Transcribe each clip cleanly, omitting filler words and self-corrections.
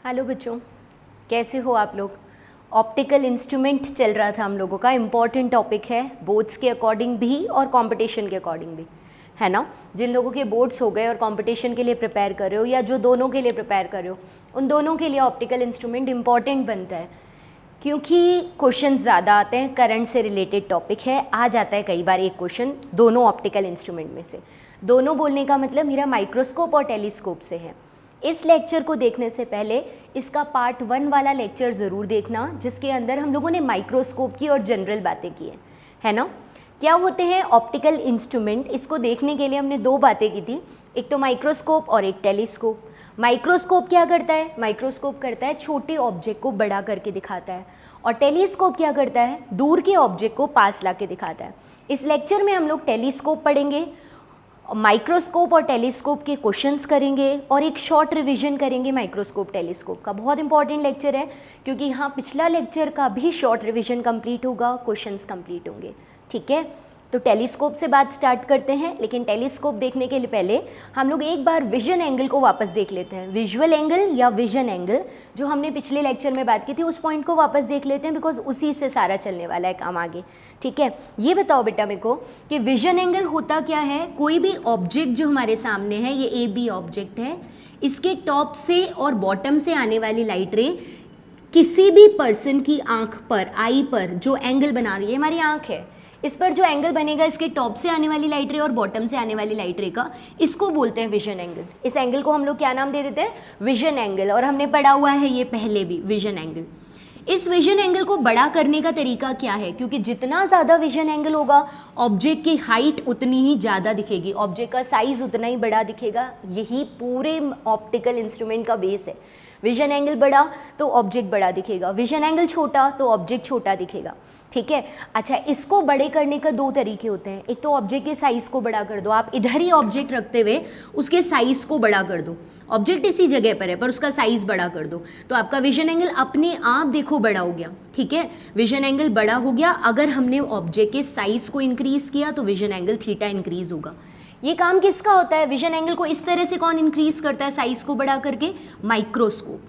Hello बच्चों, कैसे हो आप लोग। ऑप्टिकल इंस्ट्रूमेंट चल रहा था हम लोगों का, इम्पॉर्टेंट टॉपिक है बोर्ड्स के अकॉर्डिंग भी और कंपटीशन के अकॉर्डिंग भी, है ना। जिन लोगों के बोर्ड्स हो गए और कंपटीशन के लिए प्रिपेयर कर रहे हो या जो दोनों के लिए प्रिपेयर कर रहे हो, उन दोनों के लिए ऑप्टिकल इंस्ट्रूमेंट इम्पॉर्टेंट बनता है क्योंकि क्वेश्चन ज़्यादा आते हैं। करंट से रिलेटेड टॉपिक है, आ जाता है कई बार एक क्वेश्चन दोनों ऑप्टिकल इंस्ट्रूमेंट में से। दोनों बोलने का मतलब मेरा माइक्रोस्कोप और टेलीस्कोप से है। इस लेक्चर को देखने से पहले इसका पार्ट 1 वाला लेक्चर ज़रूर देखना, जिसके अंदर हम लोगों ने माइक्रोस्कोप की और जनरल बातें की है ना। क्या होते हैं ऑप्टिकल इंस्ट्रूमेंट, इसको देखने के लिए हमने दो बातें की थी, एक तो माइक्रोस्कोप और एक टेलीस्कोप। माइक्रोस्कोप क्या करता है, माइक्रोस्कोप करता है छोटे ऑब्जेक्ट को बड़ा करके दिखाता है, और टेलीस्कोप क्या करता है, दूर के ऑब्जेक्ट को पास ला के दिखाता है। इस लेक्चर में हम लोग टेलीस्कोप पढ़ेंगे, माइक्रोस्कोप और टेलीस्कोप के क्वेश्चंस करेंगे और एक शॉर्ट रिवीजन करेंगे माइक्रोस्कोप टेलीस्कोप का। बहुत इंपॉर्टेंट लेक्चर है क्योंकि यहाँ पिछला लेक्चर का भी शॉर्ट रिवीजन कंप्लीट होगा, क्वेश्चंस कंप्लीट होंगे, ठीक है। तो टेलीस्कोप से बात स्टार्ट करते हैं, लेकिन टेलीस्कोप देखने के लिए पहले हम लोग एक बार विजन एंगल को वापस देख लेते हैं। विजुअल एंगल या विजन एंगल जो हमने पिछले लेक्चर में बात की थी, उस पॉइंट को वापस देख लेते हैं, बिकॉज उसी से सारा चलने वाला है काम आगे, ठीक है। ये बताओ बेटा मेरे को कि विजन एंगल होता क्या है। कोई भी ऑब्जेक्ट जो हमारे सामने है, ये ए बी ऑब्जेक्ट है, इसके टॉप से और बॉटम से आने वाली लाइट रे किसी भी पर्सन की आंख पर, आई पर जो एंगल बना रही है, हमारी आंख है, इस पर जो एंगल बनेगा इसके टॉप से आने वाली लाइट रे और बॉटम से आने वाली लाइट रे का, इसको बोलते हैं विजन एंगल। इस एंगल को हम लोग क्या नाम दे देते हैं, विजन एंगल। और हमने पढ़ा हुआ है ये पहले भी, विजन एंगल। इस विजन एंगल को बड़ा करने का तरीका क्या है, क्योंकि जितना ज़्यादा विजन एंगल होगा ऑब्जेक्ट की हाइट उतनी ही ज़्यादा दिखेगी, ऑब्जेक्ट का साइज उतना ही बड़ा दिखेगा। यही पूरे ऑप्टिकल इंस्ट्रूमेंट का बेस है। विजन एंगल बड़ा तो ऑब्जेक्ट बड़ा दिखेगा, विजन एंगल छोटा तो ऑब्जेक्ट छोटा दिखेगा, ठीक है। अच्छा, इसको बड़े करने का दो तरीके होते हैं। एक तो ऑब्जेक्ट के साइज़ को बड़ा कर दो, आप इधर ही ऑब्जेक्ट रखते हुए उसके साइज़ को बड़ा कर दो, ऑब्जेक्ट इसी जगह पर है पर उसका साइज़ बड़ा कर दो, तो आपका विजन एंगल अपने आप देखो बड़ा हो गया, ठीक है। विजन एंगल बड़ा हो गया। अगर हमने ऑब्जेक्ट के साइज़ को इंक्रीज़ किया तो विजन एंगल थीटा इंक्रीज़ होगा। ये काम किसका होता है, विजन एंगल को इस तरह से कौन इंक्रीज़ करता है साइज़ को बड़ा करके, माइक्रोस्कोप।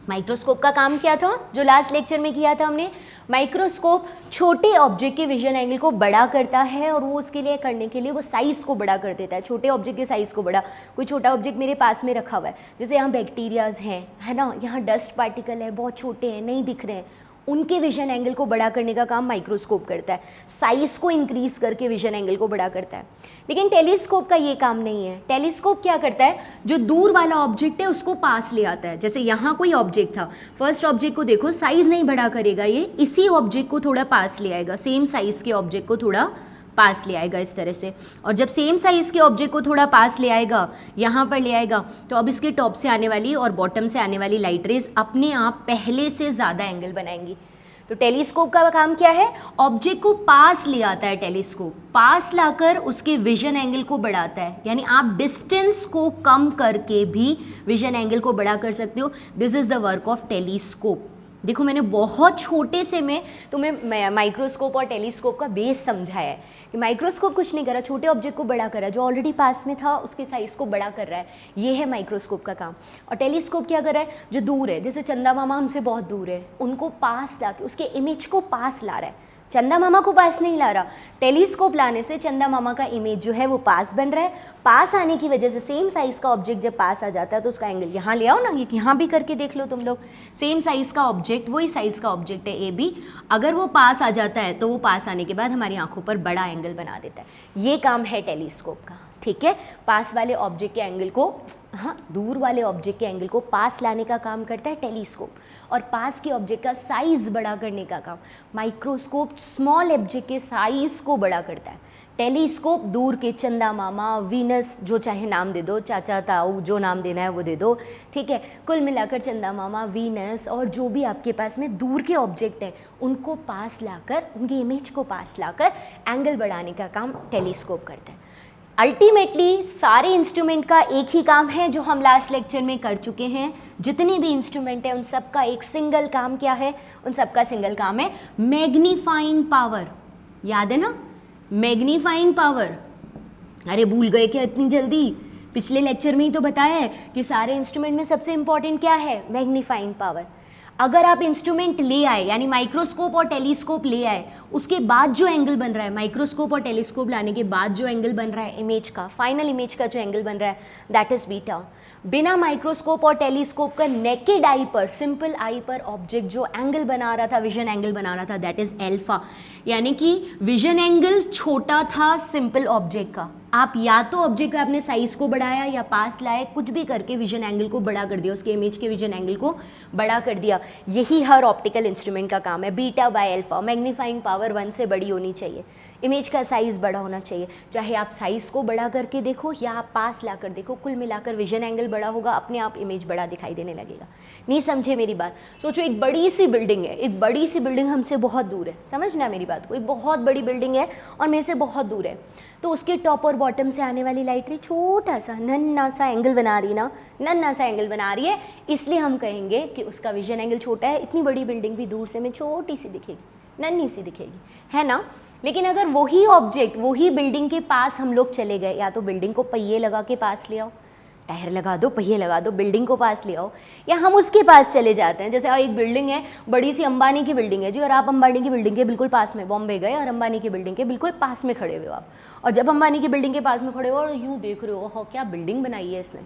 माइक्रोस्कोप का काम क्या था जो लास्ट लेक्चर में किया था हमने, माइक्रोस्कोप छोटे ऑब्जेक्ट के विजन एंगल को बड़ा करता है, और वो उसके लिए करने के लिए वो साइज़ को बड़ा कर देता है, छोटे ऑब्जेक्ट के साइज़ को बड़ा। कोई छोटा ऑब्जेक्ट मेरे पास में रखा हुआ है, जैसे यहाँ बैक्टीरियाज हैं, है ना, यहाँ डस्ट पार्टिकल है, बहुत छोटे हैं, नहीं दिख रहे हैं, उनके विजन एंगल को बड़ा करने का काम माइक्रोस्कोप करता है, साइज़ को इंक्रीज़ करके विजन एंगल को बड़ा करता है। लेकिन टेलीस्कोप का ये काम नहीं है। टेलीस्कोप क्या करता है, जो दूर वाला ऑब्जेक्ट है उसको पास ले आता है। जैसे यहाँ कोई ऑब्जेक्ट था, फर्स्ट ऑब्जेक्ट को देखो, साइज़ नहीं बड़ा करेगा ये, इसी ऑब्जेक्ट को थोड़ा पास ले आएगा, सेम साइज़ के ऑब्जेक्ट को थोड़ा पास ले आएगा इस तरह से। और जब सेम साइज़ के ऑब्जेक्ट को थोड़ा पास ले आएगा, यहाँ पर ले आएगा, तो अब इसके टॉप से आने वाली और बॉटम से आने वाली लाइट रेज अपने आप पहले से ज़्यादा एंगल बनाएंगी। तो टेलीस्कोप का काम क्या है, ऑब्जेक्ट को पास ले आता है, टेलीस्कोप पास लाकर उसके विजन एंगल को बढ़ाता है। यानी आप डिस्टेंस को कम करके भी विजन एंगल को बड़ा कर सकते हो। This is the work of telescope. देखो मैंने बहुत छोटे से में तुम्हें माइक्रोस्कोप और टेलीस्कोप का बेस समझाया है कि माइक्रोस्कोप कुछ नहीं कर रहा, छोटे ऑब्जेक्ट को बड़ा कर रहा है, जो ऑलरेडी पास में था उसके साइज़ को बड़ा कर रहा है, ये है माइक्रोस्कोप का काम। और टेलीस्कोप क्या कर रहा है, जो दूर है, जैसे चंदा मामा हमसे बहुत दूर है, उनको पास ला के उसके इमेज को पास ला रहा है, चंदा मामा को पास नहीं ला रहा। टेलीस्कोप लाने से चंदा मामा का इमेज जो है वो पास बन रहा है। पास आने की वजह से सेम साइज़ का ऑब्जेक्ट जब पास आ जाता है तो उसका एंगल, यहाँ ले आओ ना, ये यहाँ भी करके देख लो तुम लोग, सेम साइज़ का ऑब्जेक्ट, वही साइज़ का ऑब्जेक्ट है ए बी, अगर वो पास आ जाता है तो वो पास आने के बाद हमारी आंखों पर बड़ा एंगल बना देता है। ये काम है टेलीस्कोप का, ठीक है। पास वाले ऑब्जेक्ट के एंगल को, हाँ, दूर वाले ऑब्जेक्ट के एंगल को पास लाने का काम करता है टेलीस्कोप, और पास के ऑब्जेक्ट का साइज़ बड़ा करने का काम माइक्रोस्कोप स्मॉल ऑब्जेक्ट के साइज़ को बड़ा करता है। टेलीस्कोप दूर के चंदा मामा, वीनस, जो चाहे नाम दे दो, चाचा ताऊ, जो नाम देना है वो दे दो, ठीक है। कुल मिलाकर चंदा मामा, वीनस और जो भी आपके पास में दूर के ऑब्जेक्ट हैं उनको पास लाकर, उनकी इमेज को पास लाकर एंगल बढ़ाने का काम टेलीस्कोप करता है। अल्टीमेटली सारे इंस्ट्रूमेंट का एक ही काम है जो हम लास्ट लेक्चर में कर चुके हैं। जितने भी इंस्ट्रूमेंट हैं उन सब का एक सिंगल काम क्या है, उन सब का सिंगल काम है मैग्नीफाइंग पावर। याद है ना, मैग्नीफाइंग पावर। अरे भूल गए क्या इतनी जल्दी, पिछले लेक्चर में ही तो बताया है कि सारे इंस्ट्रूमेंट में सबसे इंपॉर्टेंट क्या है, मैग्नीफाइंग पावर। अगर आप इंस्ट्रूमेंट ले आए यानी माइक्रोस्कोप और टेलीस्कोप ले आए, उसके बाद जो एंगल बन रहा है, माइक्रोस्कोप और टेलीस्कोप लाने के बाद जो एंगल बन रहा है इमेज का, फाइनल इमेज का जो एंगल बन रहा है, दैट इज बीटा। बिना माइक्रोस्कोप और टेलीस्कोप का नेकेड आई पर, सिंपल आई पर ऑब्जेक्ट जो एंगल बना रहा था, विजन एंगल बना रहा था, दैट इज एल्फा। यानी कि विजन एंगल छोटा था सिंपल ऑब्जेक्ट का। आप या तो ऑब्जेक्ट का अपने साइज को बढ़ाया या पास लाए, कुछ भी करके विजन एंगल को बड़ा कर दिया, उसके इमेज के विजन एंगल को बड़ा कर दिया। यही हर ऑप्टिकल इंस्ट्रूमेंट का काम है, beta by alpha. Magnifying power 1 से बड़ी होनी चाहिए, इमेज का साइज़ बड़ा होना चाहिए। चाहे आप साइज़ को बड़ा करके देखो या आप पास ला कर देखो, कुल मिलाकर विजन एंगल बड़ा होगा, अपने आप इमेज बड़ा दिखाई देने लगेगा। नहीं समझे मेरी बात? सोचो एक बड़ी सी बिल्डिंग है, एक बड़ी सी बिल्डिंग हमसे बहुत दूर है, समझना मेरी बात को, एक बहुत बड़ी बिल्डिंग है और मेरे से बहुत दूर है, तो उसके टॉप और बॉटम से आने वाली लाइट रे छोटा सा नन्ना सा एंगल बना रही ना, नन्ना सा एंगल बना रही है, इसलिए हम कहेंगे कि उसका विजन एंगल छोटा है। इतनी बड़ी बिल्डिंग भी दूर से हमें छोटी सी दिखेगी, नन्ही सी दिखेगी, है ना। लेकिन अगर वही ऑब्जेक्ट वही बिल्डिंग के पास हम लोग चले गए, या तो बिल्डिंग को पहिए लगा के पास ले आओ, टायर लगा दो, पहिए लगा दो, बिल्डिंग को पास ले आओ, या हम उसके पास चले जाते हैं। जैसे एक बिल्डिंग है, बड़ी सी अंबानी की बिल्डिंग है जी, और आप अंबानी की बिल्डिंग के बिल्कुल पास में, बॉम्बे गए और अंबानी की बिल्डिंग के बिल्कुल पास में खड़े हुए हो आप, और जब अंबानी की बिल्डिंग के पास में खड़े हो और यूँ देख रहे हो, क्या बिल्डिंग बनाई है इसने,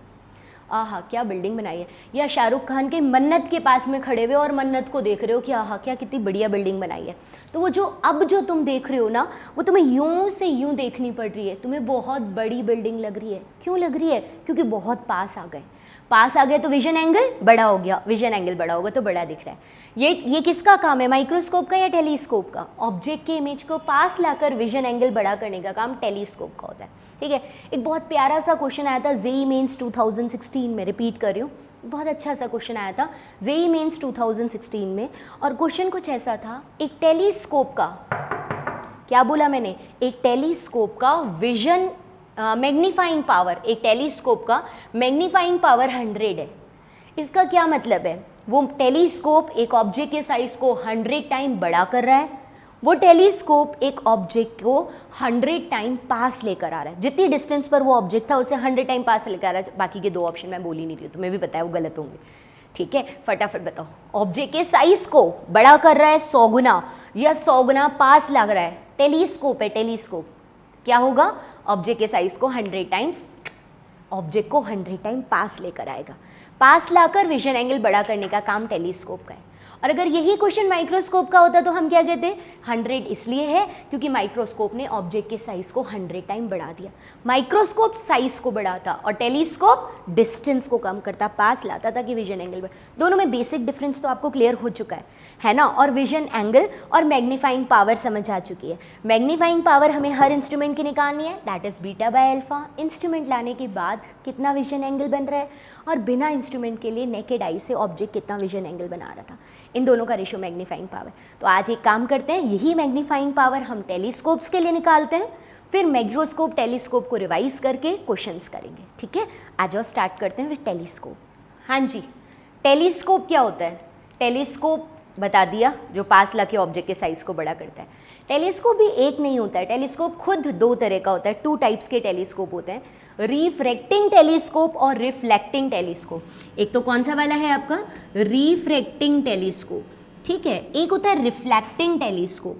आहा क्या बिल्डिंग बनाई है। या शाहरुख खान के मन्नत के पास में खड़े हुए और मन्नत को देख रहे हो कि आहा क्या कितनी बढ़िया बिल्डिंग बनाई है, तो वो जो अब जो तुम देख रहे हो ना, वो तुम्हें यूं से यूं देखनी पड़ रही है, तुम्हें बहुत बड़ी बिल्डिंग लग रही है। क्यों लग रही है? क्योंकि बहुत पास आ गए, पास आ गए तो विजन एंगल बड़ा हो गया, विजन एंगल बड़ा होगा तो बड़ा दिख रहा है। ये किसका काम है, माइक्रोस्कोप का या टेलीस्कोप का? ऑब्जेक्ट के इमेज को पास लाकर विजन एंगल बड़ा करने का काम टेलीस्कोप का होता है, ठीक है। एक बहुत प्यारा सा क्वेश्चन आया था जेईई मेंस 2016 में, रिपीट कर रही हूँ, बहुत अच्छा सा क्वेश्चन आया था जेईई मेंस 2016 में, और क्वेश्चन कुछ ऐसा था, एक टेलीस्कोप का, क्या बोला मैंने, एक टेलीस्कोप का विजन मैग्नीफाइंग पावर, एक टेलीस्कोप का मैग्नीफाइंग पावर 100 है। इसका क्या मतलब है? वो टेलीस्कोप एक ऑब्जेक्ट के साइज को 100 टाइम बड़ा कर रहा है, वो टेलीस्कोप एक ऑब्जेक्ट को 100 टाइम पास लेकर आ रहा है, जितनी डिस्टेंस पर वो ऑब्जेक्ट था उसे 100 टाइम पास लेकर आ रहा है। बाकी के 2 ऑप्शन मैं बोल ही नहीं रही हूँ, तुम्हें भी पता है वो गलत होंगे, ठीक है। फटाफट बताओ, ऑब्जेक्ट के साइज को बड़ा कर रहा है 100 गुना या 100 गुना पास लग रहा है, टेलीस्कोप है, टेलीस्कोप क्या होगा, ऑब्जेक्ट के साइज को 100 टाइम्स, ऑब्जेक्ट को 100 टाइम पास लेकर आएगा, पास लाकर विजन एंगल बड़ा करने का काम टेलीस्कोप का है। और अगर यही क्वेश्चन माइक्रोस्कोप का होता तो हम क्या कहते, 100 इसलिए है क्योंकि माइक्रोस्कोप ने ऑब्जेक्ट के साइज को 100 टाइम बढ़ा दिया। माइक्रोस्कोप साइज को बढ़ाता और टेलीस्कोप डिस्टेंस को कम करता, पास लाता ताकि विजन एंगल बढ़े। दोनों में बेसिक डिफरेंस तो आपको क्लियर हो चुका है ना। और विजन एंगल और मैग्नीफाइंग पावर समझ आ चुकी है। मैग्नीफाइंग पावर हमें हर इंस्ट्रूमेंट की निकालनी है, that is beta by alpha. Instrument लाने के बाद कितना विजन एंगल बन रहा है, और बिना इंस्ट्रूमेंट के लिए नेकेड आई से ऑब्जेक्ट कितना विजन एंगल बना रहा था, इन दोनों का रेशियो मैग्नीफाइंग पावर। तो आज एक काम करते हैं, यही मैग्नीफाइंग पावर हम टेलीस्कोप्स के लिए निकालते हैं, फिर माइक्रोस्कोप टेलीस्कोप को रिवाइज करके क्वेश्चंस करेंगे, ठीक है। आ जाओ स्टार्ट करते हैं विद टेलीस्कोप। हाँ जी, टेलीस्कोप क्या होता है? टेलीस्कोप बता दिया, जो पास लाके ऑब्जेक्ट के साइज को बड़ा करता है। टेलीस्कोप भी एक नहीं होता है, टेलीस्कोप खुद 2 तरह का होता है, 2 टाइप्स के टेलीस्कोप होते हैं, रिफ्रैक्टिंग टेलीस्कोप और रिफ्लेक्टिंग टेलीस्कोप। एक तो कौन सा वाला है आपका, रिफ्रैक्टिंग टेलीस्कोप, ठीक है। एक होता है रिफ्लेक्टिंग टेलीस्कोप,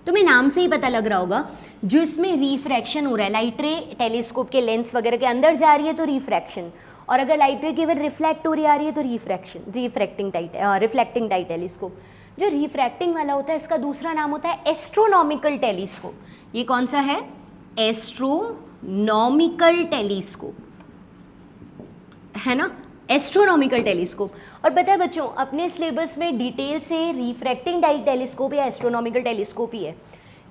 तुम्हें नाम से ही पता लग रहा होगा, जो इसमें रिफ्रैक्शन हो रहा है, लाइट रे टेलीस्कोप के लेंस वगैरह के अंदर जा रही है तो रिफ्रैक्शन, और अगर लाइट रे केवल रिफ्लेक्ट हो रही आ रही है तो रिफ्रैक्शन, रिफ्लेक्टिंग टाइप टेलीस्कोप। जो रिफ्रैक्टिंग वाला होता है इसका दूसरा नाम होता है एस्ट्रोनॉमिकल टेलीस्कोप। ये कौन सा है? एस्ट्रोनॉमिकल टेलीस्कोप, है ना, एस्ट्रोनॉमिकल टेलीस्कोप। और पता है बच्चों, अपने सिलेबस में डिटेल से रिफ्रैक्टिंग टाइप टेलीस्कोप या एस्ट्रोनॉमिकल टेलीस्कोप ही है।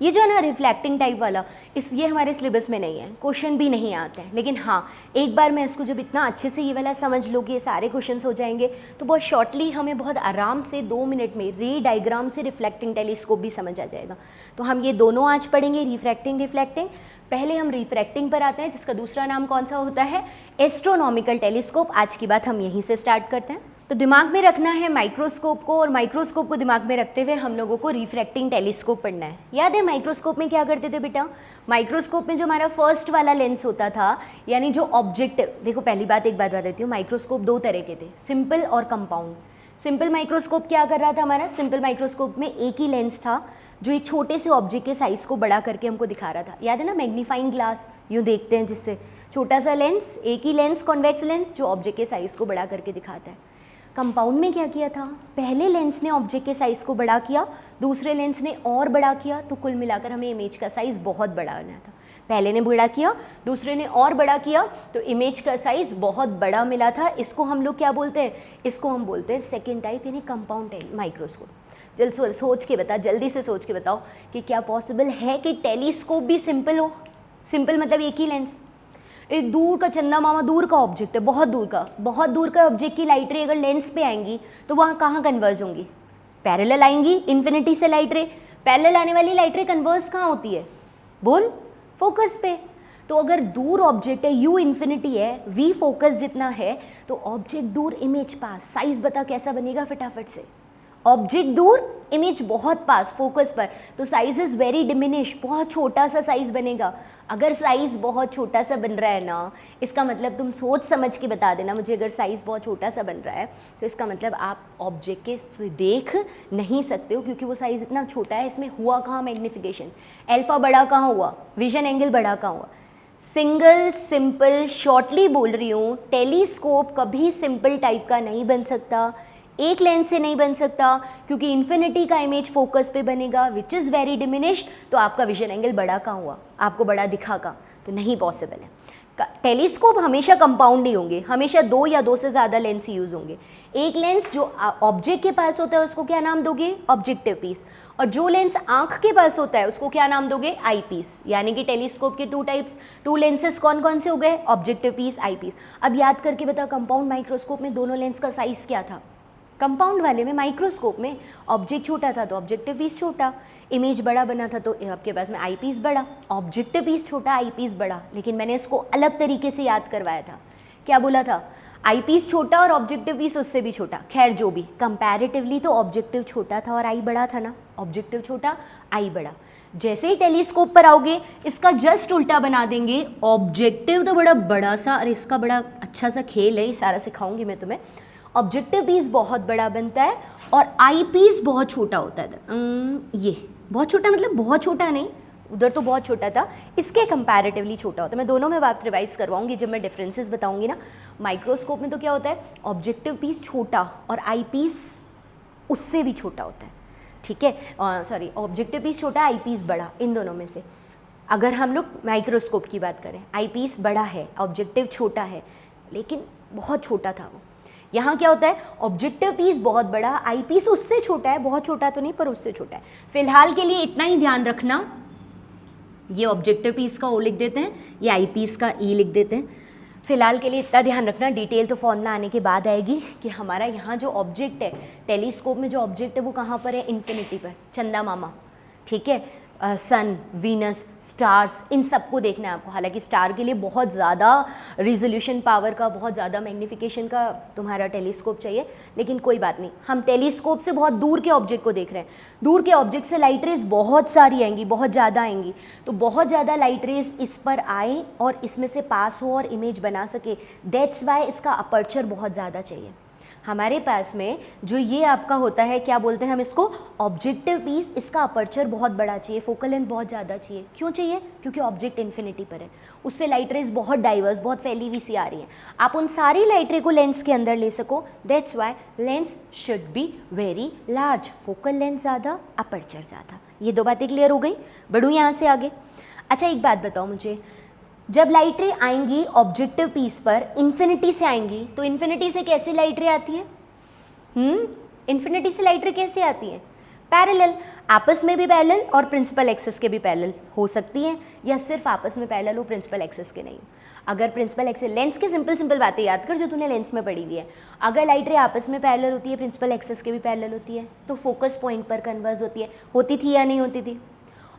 ये जो है ना रिफ्लेक्टिंग टाइप वाला, ये हमारे सिलेबस में नहीं है, क्वेश्चन भी नहीं आते हैं। लेकिन हाँ, एक बार मैं इसको जब इतना अच्छे से ये वाला समझ लो कि ये सारे क्वेश्चंस हो जाएंगे, तो बहुत शॉर्टली हमें बहुत आराम से 2 मिनट में रे डायग्राम से रिफ्लेक्टिंग टेलीस्कोप भी समझ आ जाएगा। तो हम ये दोनों आज पढ़ेंगे, रिफ्रैक्टिंग रिफ्लेक्टिंग। पहले हम रिफ्रैक्टिंग पर आते हैं, जिसका दूसरा नाम कौन सा होता है? Astronomical telescope. आज की बात हम यहीं से स्टार्ट करते हैं। तो दिमाग में रखना है माइक्रोस्कोप को, और माइक्रोस्कोप को दिमाग में रखते हुए हम लोगों को रिफ्रैक्टिंग टेलीस्कोप पढ़ना है। याद है माइक्रोस्कोप में क्या करते थे बेटा? माइक्रोस्कोप में जो हमारा फर्स्ट वाला लेंस होता था, यानी जो ऑब्जेक्ट, देखो पहली बात एक बात बता देती हूँ, माइक्रोस्कोप दो तरह के थे, सिंपल और कंपाउंड। सिंपल माइक्रोस्कोप क्या कर रहा था हमारा? सिंपल माइक्रोस्कोप में एक ही लेंस था जो एक छोटे से ऑब्जेक्ट के साइज़ को बड़ा करके हमको दिखा रहा था। याद है ना, मैग्नीफाइंग ग्लास यूँ देखते हैं जिससे, छोटा सा लेंस, एक ही लेंस, कॉन्वेक्स लेंस जो ऑब्जेक्ट के साइज़ को बड़ा करके दिखाता है। कंपाउंड में क्या किया था? पहले लेंस ने ऑब्जेक्ट के साइज़ को बड़ा किया, दूसरे लेंस ने और बड़ा किया, तो कुल मिलाकर हमें इमेज का साइज़ बहुत बड़ा आना था। पहले ने बड़ा किया, दूसरे ने और बड़ा किया, तो इमेज का साइज़ बहुत बड़ा मिला था। इसको हम लोग क्या बोलते हैं? इसको हम बोलते हैं सेकेंड टाइप, यानी कंपाउंड माइक्रोस्कोप। सोच के बता, जल्दी से सोच के बताओ कि क्या पॉसिबल है कि टेलीस्कोप भी सिंपल हो? सिंपल मतलब एक ही लेंस, एक दूर का चंदा मामा, दूर का ऑब्जेक्ट है, बहुत दूर का ऑब्जेक्ट की लाइट रे अगर लेंस पे आएंगी तो वहाँ कहाँ कन्वर्ज होंगी? पैरेलल आएंगी, इन्फिनिटी से लाइट रे। पैरेलल आने वाली लाइट रे कन्वर्ज कहाँ होती है? बोल, फोकस पे। तो अगर दूर ऑब्जेक्ट है, यू इन्फिनिटी है, वी फोकस जितना है, तो ऑब्जेक्ट दूर इमेज पास, साइज बता कैसा बनेगा फटाफट से? ऑब्जेक्ट दूर, इमेज बहुत पास, फोकस पर, तो साइज इज़ वेरी डिमिनिश, बहुत छोटा सा साइज बनेगा। अगर साइज़ बहुत छोटा सा बन रहा है ना, इसका मतलब तुम सोच समझ के बता देना मुझे, अगर साइज़ बहुत छोटा सा बन रहा है तो इसका मतलब आप ऑब्जेक्ट के देख नहीं सकते हो, क्योंकि वो साइज़ इतना छोटा है। इसमें हुआ कहाँ मैग्नीफिकेशन? अल्फा बड़ा कहाँ हुआ? विजन एंगल बड़ा कहाँ हुआ? सिंगल, सिंपल, शॉर्टली बोल रही हूँ, टेलीस्कोप कभी सिंपल टाइप का नहीं बन सकता, एक लेंस से नहीं बन सकता, क्योंकि इन्फिनिटी का इमेज फोकस पे बनेगा विच इज़ वेरी डिमिनिश्ड। तो आपका विजन एंगल बड़ा कहाँ हुआ? आपको बड़ा दिखा कहाँ? तो नहीं पॉसिबल है। टेलीस्कोप हमेशा कंपाउंड ही होंगे, हमेशा दो या दो से ज़्यादा लेंस ही यूज़ होंगे। एक लेंस जो ऑब्जेक्ट के पास होता है उसको क्या नाम दोगे? Objective piece. और जो लेंस आँख के पास होता है उसको क्या नाम दोगे? आई पीस। यानी कि टेलीस्कोप के टू लेंसेज कौन कौन से हो गए? ऑब्जेक्टिव पीस, आई पीस। अब याद करके बता, कंपाउंड माइक्रोस्कोप में दोनों लेंस का साइज़ क्या था? कंपाउंड वाले में, माइक्रोस्कोप में ऑब्जेक्ट छोटा था तो ऑब्जेक्टिव पीस छोटा, इमेज बड़ा बना था तो आपके पास में आई पीस बड़ा, ऑब्जेक्टिव पीस छोटा, आई पीस बड़ा। लेकिन मैंने इसको अलग तरीके से याद करवाया था। क्या बोला था? आई पीस छोटा और ऑब्जेक्टिव पीस उससे भी छोटा। खैर जो भी, कंपैरेटिवली तो ऑब्जेक्टिव छोटा था और आई बड़ा था ना, ऑब्जेक्टिव छोटा, आई बड़ा। जैसे ही टेलीस्कोप पर आओगे इसका जस्ट उल्टा बना देंगे, ऑब्जेक्टिव तो बड़ा सा, और इसका बड़ा अच्छा सा खेल है, ये सारा सिखाऊंगी मैं तुम्हें। ऑब्जेक्टिव पीस बहुत बड़ा बनता है और आई पीस बहुत छोटा होता है। ये बहुत छोटा मतलब बहुत छोटा नहीं, उधर तो बहुत छोटा था, इसके कंपैरेटिवली छोटा होता है। मैं दोनों में बात रिवाइज करवाऊंगी जब मैं डिफरेंसेस बताऊंगी ना। माइक्रोस्कोप में तो क्या होता है? ऑब्जेक्टिव पीस छोटा और आई पीस उससे भी छोटा होता है, ठीक है? सॉरी, ऑब्जेक्टिव पीस छोटा, आई पीस बड़ा, इन दोनों में से अगर हम लोग माइक्रोस्कोप की बात करें, आई पीस बड़ा है, ऑब्जेक्टिव छोटा है, लेकिन बहुत छोटा था वो। यहाँ क्या होता है? ऑब्जेक्टिव पीस बहुत बड़ा, आई पीस उससे छोटा है, बहुत छोटा तो नहीं पर उससे छोटा है। फिलहाल के लिए इतना ही ध्यान रखना, ये ऑब्जेक्टिव पीस का ओ लिख देते हैं, ये आई पीस का ई लिख देते हैं। फिलहाल के लिए इतना ध्यान रखना, डिटेल तो फॉर्मूला आने के बाद आएगी, कि हमारा यहाँ जो ऑब्जेक्ट है, टेलीस्कोप में जो ऑब्जेक्ट है वो कहाँ पर है? इन्फिनिटी पर, चंदा मामा, ठीक है? सन, वीनस, स्टार्स, इन सबको देखना है आपको। हालांकि स्टार के लिए बहुत ज़्यादा रिजोल्यूशन पावर का, बहुत ज़्यादा मैग्नीफिकेशन का तुम्हारा टेलीस्कोप चाहिए, लेकिन कोई बात नहीं, हम टेलीस्कोप से बहुत दूर के ऑब्जेक्ट को देख रहे हैं। दूर के ऑब्जेक्ट से लाइट रेज बहुत सारी आएंगी, बहुत ज़्यादा आएंगी, तो बहुत ज़्यादा लाइट रेज इस पर आए और इसमें से पास हो और इमेज बना सके, दैट्स वाई इसका अपर्चर बहुत ज़्यादा चाहिए। हमारे पास में जो ये आपका होता है, क्या बोलते हैं हम इसको? ऑब्जेक्टिव पीस, इसका अपर्चर बहुत बड़ा चाहिए, फोकल लेंथ बहुत ज़्यादा चाहिए। क्यों चाहिए? क्योंकि ऑब्जेक्ट इन्फिनिटी पर है, उससे लाइट रेज बहुत डाइवर्स, बहुत फैली हुई सी आ रही हैं। आप उन सारी लाइट रे को लेंस के अंदर ले सको, that's why lens should be very large, focal length ज़्यादा, अपर्चर ज़्यादा। ये दो बातें क्लियर हो गई? बढ़ूँ यहाँ से आगे? अच्छा एक बात बताओ मुझे, जब लाइट रे आएंगी ऑब्जेक्टिव पीस पर, इन्फिनिटी से आएंगी, तो इन्फिनिटी से कैसे लाइट रे आती है? इन्फिनिटी से लाइट रे कैसे आती है? पैरेलल, आपस में भी पैरेलल और प्रिंसिपल एक्सिस के भी पैरेलल हो सकती हैं, या सिर्फ आपस में पैरेलल हो, प्रिंसिपल एक्सिस के नहीं। अगर प्रिंसिपल एक्सिस, लेंस की सिंपल बातें याद कर जो तूने लेंस में पढ़ी हुई है। अगर लाइट रे आपस में पैरेलल होती है, प्रिंसिपल एक्सिस के भी पैरेलल होती है, तो फोकस पॉइंट पर कन्वर्ज होती है। होती थी या नहीं होती थी?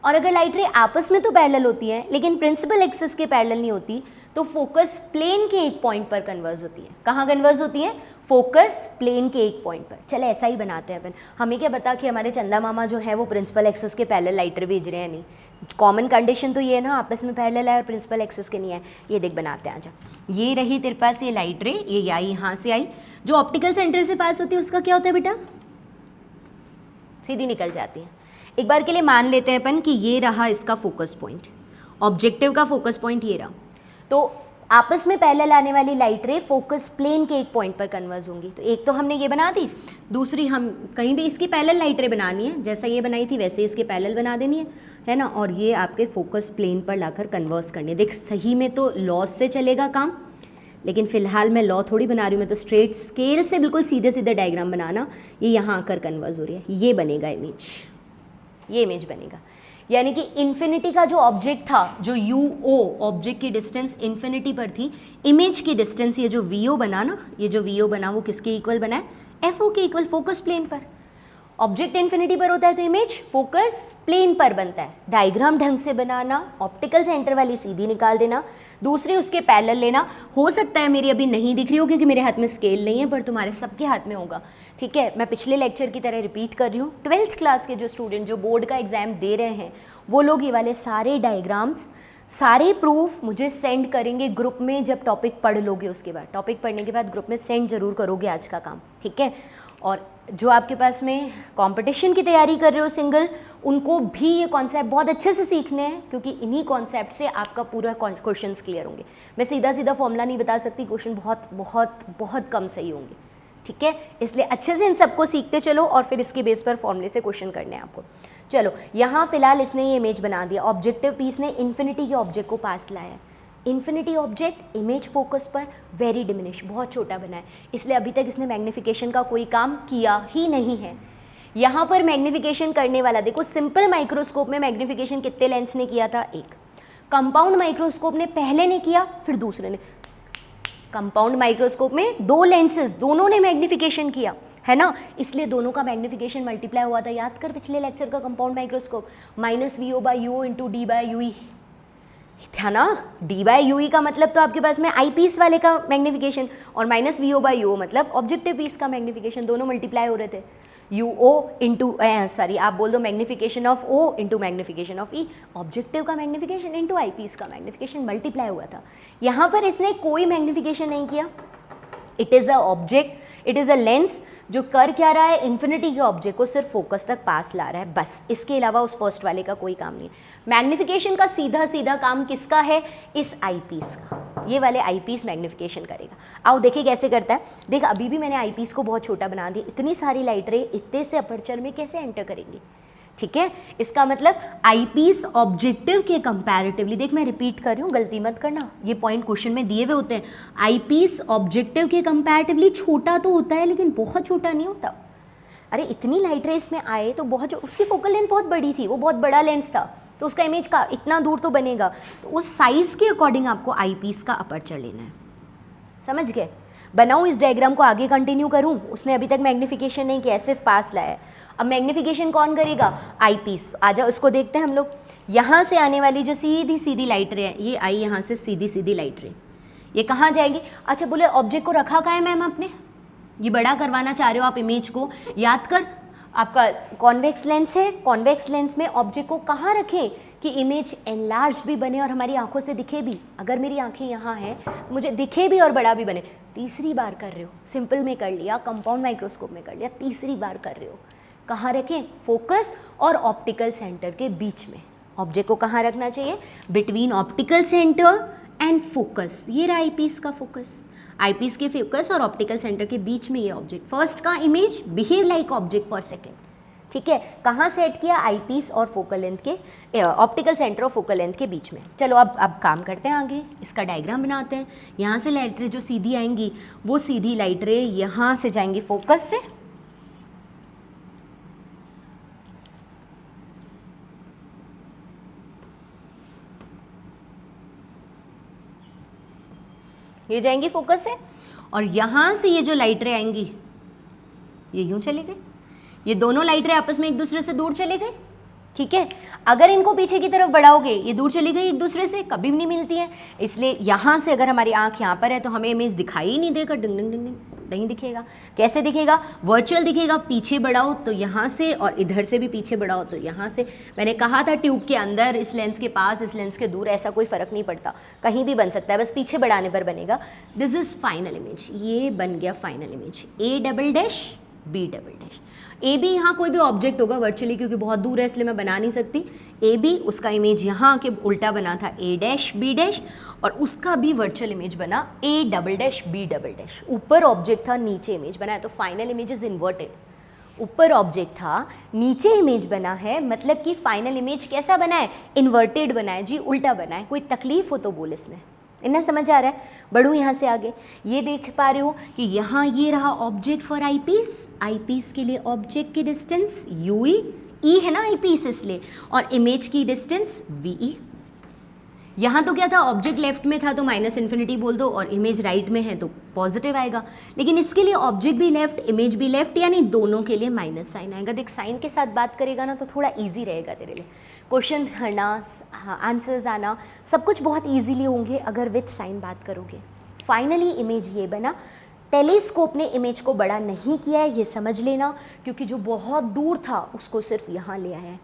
और अगर लाइट रे आपस में तो पैरेलल होती है लेकिन प्रिंसिपल एक्सिस के पैरेलल नहीं होती, तो फोकस प्लेन के एक पॉइंट पर कन्वर्ज होती है। कहाँ कन्वर्ज होती है? फोकस प्लेन के एक पॉइंट पर। चले ऐसा ही बनाते हैं अपन। हमें क्या पता कि हमारे चंदा मामा जो है वो प्रिंसिपल एक्सिस के पैरेलल लाइटर भेज रहे हैं नहीं। कॉमन कंडीशन तो ये है ना, आपस में पैरेलल है और प्रिंसिपल एक्सिस के नहीं है। ये देख बनाते हैं। आजा, ये रही तेरे पास ये लाइट रे, ये आई यहाँ से आई, जो ऑप्टिकल सेंटर से पास होती है उसका क्या होता है बेटा? सीधी निकल जाती है। एक बार के लिए मान लेते हैं अपन कि ये रहा इसका फोकस पॉइंट, ऑब्जेक्टिव का फोकस पॉइंट ये रहा। तो आपस में पैरेलल आने वाली लाइट रे फोकस प्लेन के एक पॉइंट पर कन्वर्ज होंगी। तो एक तो हमने ये बना दी, दूसरी हम कहीं भी इसकी पैरेलल लाइट रे बनानी है, जैसा ये बनाई थी वैसे इसके पैरेलल बना देनी है ना, और ये आपके फोकस प्लेन पर लाकर कन्वर्स करनी है। देख सही में तो लॉस से चलेगा काम, लेकिन फिलहाल मैं लॉ थोड़ी बना रही हूँ, मैं तो स्ट्रेट स्केल से बिल्कुल सीधे सीधे डायग्राम बनाना। ये यहाँ आकर कन्वर्स हो रही है, ये बनेगा इमेज, ये इमेज बनेगा। यानी कि इन्फिनिटी का जो ऑब्जेक्ट था, जो UO ऑब्जेक्ट की डिस्टेंस इन्फिनिटी पर थी, इमेज की डिस्टेंस ये जो VO बना ना, ये जो VO बना वो किसके इक्वल बना है? FO के इक्वल, फोकस प्लेन पर। ऑब्जेक्ट इन्फिनिटी पर होता है तो इमेज फोकस प्लेन पर बनता है। डायग्राम ढंग से बनाना, ऑप्टिकल सेंटर वाली सीधी निकाल देना, दूसरी उसके पैरेलल लेना। हो सकता है मेरी अभी नहीं दिख रही हो क्योंकि मेरे हाथ में स्केल नहीं है, पर तुम्हारे सबके हाथ में होगा। ठीक है, मैं पिछले लेक्चर की तरह रिपीट कर रही हूँ। 12th क्लास के जो स्टूडेंट जो बोर्ड का एग्जाम दे रहे हैं वो लोग ये वाले सारे डायग्राम्स, सारे प्रूफ मुझे सेंड करेंगे ग्रुप में। जब टॉपिक पढ़ लोगे उसके बाद, टॉपिक पढ़ने के बाद ग्रुप में सेंड जरूर करोगे आज का काम, ठीक है। और जो आपके पास में कंपटीशन की तैयारी कर रहे हो सिंगल, उनको भी ये कॉन्सेप्ट बहुत अच्छे से सीखने हैं, क्योंकि इन्हीं कॉन्सेप्ट से आपका पूरा क्वेश्चंस क्लियर होंगे। मैं सीधा सीधा फॉर्मूला नहीं बता सकती, क्वेश्चन बहुत बहुत बहुत कम सही होंगे, ठीक है। इसलिए अच्छे से इन सबको सीखते चलो और फिर इसके बेस पर फॉर्मूले से क्वेश्चन करने हैं आपको। चलो, यहाँ फिलहाल इसने ये इमेज बना दिया। ऑब्जेक्टिव पीस ने इन्फिनिटी के ऑब्जेक्ट को पास लाया है। इन्फिनिटी ऑब्जेक्ट इमेज फोकस पर वेरी डिमिनिश, बहुत छोटा बना है, इसलिए अभी तक इसने मैग्नीफिकेशन का कोई काम किया ही नहीं है। यहाँ पर मैग्नीफिकेशन करने वाला देखो, सिंपल माइक्रोस्कोप में मैग्नीफिकेशन कितने लेंस ने किया था? एक। कंपाउंड माइक्रोस्कोप ने पहले ने किया, फिर दूसरे ने। कंपाउंड माइक्रोस्कोप में 2 लेंसेज, दोनों ने मैग्नीफिकेशन किया, है ना, इसलिए दोनों का मैग्नीफिकेशन मल्टीप्लाई हुआ था। याद कर पिछले लेक्चर का कंपाउंड माइक्रोस्कोप, -VO/UO × D/UE था ना। D/UE का मतलब तो आपके पास में आई पीस वाले का मैग्नीफिकेशन, और -VO/UO मतलब ऑब्जेक्टिव पीस का मैग्नीफिकेशन, दोनों मल्टीप्लाई हो रहे थे। UO इंटू आप बोल दो magnification of O into magnification of E, objective का मैग्नीफिकेशन इंटू आई पीस का मैग्नीफिकेशन मल्टीप्लाई हुआ था। यहाँ पर इसने कोई मैग्नीफिकेशन नहीं किया। It is a object, it is a lens जो कर क्या रहा है? इन्फिनिटी के ऑब्जेक्ट को सिर्फ फोकस तक पास ला रहा है, बस। इसके अलावा उस फर्स्ट वाले का कोई काम नहीं है। मैग्नीफिकेशन का सीधा सीधा काम किसका है? इस आई पीस का। ये वाले आई पीस मैग्नीफिकेशन करेगा। आओ देखिए कैसे करता है। देख अभी भी मैंने आई पीस को बहुत छोटा बना दिया। इतनी सारी लाइट रे इतने से अपर्चर में कैसे एंटर करेंगी? ठीक है, इसका मतलब आई पीस ऑब्जेक्टिव के कंपैरेटिवली, देख मैं रिपीट कर रही हूँ, गलती मत करना, ये पॉइंट क्वेश्चन में दिए हुए होते हैं। आई पीस ऑब्जेक्टिव के कंपैरेटिवली छोटा तो होता है, लेकिन बहुत छोटा नहीं होता। अरे इतनी लाइट रेस में आए तो बहुत, उसकी फोकल लेंथ बहुत बड़ी थी, वो बहुत बड़ा लेंस था, तो उसका इमेज का इतना दूर तो बनेगा। तो उस साइज़ के अकॉर्डिंग आपको आई पीस का अपर्चर लेना है। समझ गए? बनाऊँ इस डायग्राम को आगे कंटिन्यू करूँ? उसने अभी तक मैग्नीफिकेशन नहीं किया, सिर्फ पास लाया है। अब मैग्नीफिकेशन कौन करेगा? आई पीस। आ जाओ उसको देखते हैं हम लोग। यहाँ से आने वाली जो सीधी सीधी लाइट रे है, ये आई यहाँ से सीधी सीधी लाइट रे, ये कहाँ जाएगी? अच्छा बोले ऑब्जेक्ट को रखा कहाँ है मैम आपने? ये बड़ा करवाना चाह रहे हो आप इमेज को, याद कर आपका कॉन्वेक्स लेंस है, कॉन्वेक्स लेंस में ऑब्जेक्ट को कहाँ रखें कि इमेज एनलार्ज भी बने और हमारी आंखों से दिखे भी। अगर मेरी आंखें यहाँ हैं तो मुझे दिखे भी और बड़ा भी बने। तीसरी बार कर रहे हो, सिंपल में कर लिया, कंपाउंड माइक्रोस्कोप में कर लिया, तीसरी बार कर रहे हो। कहाँ रखें? फोकस और ऑप्टिकल सेंटर के बीच में। ऑब्जेक्ट को कहाँ रखना चाहिए? Between optical centre and focus. ये रहा आई पीस का फोकस, आई पीस के फोकस और ऑप्टिकल सेंटर के बीच में ये ऑब्जेक्ट। फर्स्ट का image behave like object for second, ठीक है। कहाँ सेट किया? आई पीस और फोकल लेंथ के, ऑप्टिकल सेंटर और फोकल लेंथ के बीच में। चलो अब काम करते हैं आगे, इसका डायग्राम बनाते हैं। यहाँ से लाइट रे जो सीधी आएंगी वो सीधी लाइट रे यहाँ से जाएंगी फोकस से, ये जाएंगी फोकस से, और यहाँ से ये जो लाइट रे आएंगी ये यूं चले गए। ये दोनों लाइट रे आपस में एक दूसरे से दूर चले गए, ठीक है। अगर इनको पीछे की तरफ बढ़ाओगे ये दूर चली गई एक दूसरे से, कभी भी नहीं मिलती है। इसलिए यहाँ से अगर हमारी आंख यहाँ पर है तो हमें इमेज दिखाई ही नहीं देगा, डिंग डिंग डिंग डिंग नहीं दिखेगा। कैसे दिखेगा? वर्चुअल दिखेगा। पीछे बढ़ाओ तो यहाँ से और इधर से भी पीछे बढ़ाओ तो यहाँ से। मैंने कहा था ट्यूब के अंदर, इस लेंस के पास, इस लेंस के दूर, ऐसा कोई फ़र्क नहीं पड़ता, कहीं भी बन सकता है, बस पीछे बढ़ाने पर बनेगा। दिस इज़ फाइनल इमेज, ये बन गया final image. A double dash B double dash. A B यहाँ कोई भी ऑब्जेक्ट होगा वर्चुअली, क्योंकि बहुत दूर है इसलिए मैं बना नहीं सकती। ए बी, उसका इमेज यहाँ के उल्टा बना था ए डैश बी डैश, और उसका भी वर्चुअल इमेज बना A double dash B double dash. ऊपर ऑब्जेक्ट था, नीचे इमेज बना है, तो फाइनल इमेज इज इन्वर्टेड। ऊपर ऑब्जेक्ट था, नीचे इमेज बना है, मतलब कि फाइनल इमेज कैसा बना है? इन्वर्टेड बना है जी, उल्टा बना है। कोई तकलीफ हो तो बोल इसमें, इन्हें समझ आ रहा है? बढ़ूँ यहाँ से आगे, ये देख पा रहे हो कि यहाँ ये रहा object for eyepiece. Eyepiece के लिए ऑब्जेक्ट की डिस्टेंस यू ई है ना आई पीस इसलिए, और इमेज की डिस्टेंस वी ई। यहाँ तो क्या था, ऑब्जेक्ट लेफ्ट में था तो माइनस इन्फिनिटी बोल दो, और इमेज राइट में है तो पॉजिटिव आएगा। लेकिन इसके लिए ऑब्जेक्ट भी लेफ्ट, इमेज भी लेफ्ट, यानी दोनों के लिए माइनस साइन आएगा। देख साइन के साथ बात करेगा ना तो थोड़ा ईजी रहेगा तेरे लिए, क्वेश्चन करना, आंसर्स आना, सब कुछ बहुत ईजीली होंगे अगर विथ साइन बात करोगे। फाइनली इमेज ये बना। टेलीस्कोप ने इमेज को बड़ा नहीं किया है, ये समझ लेना, क्योंकि जो बहुत दूर था उसको सिर्फ यहाँ ले आया है।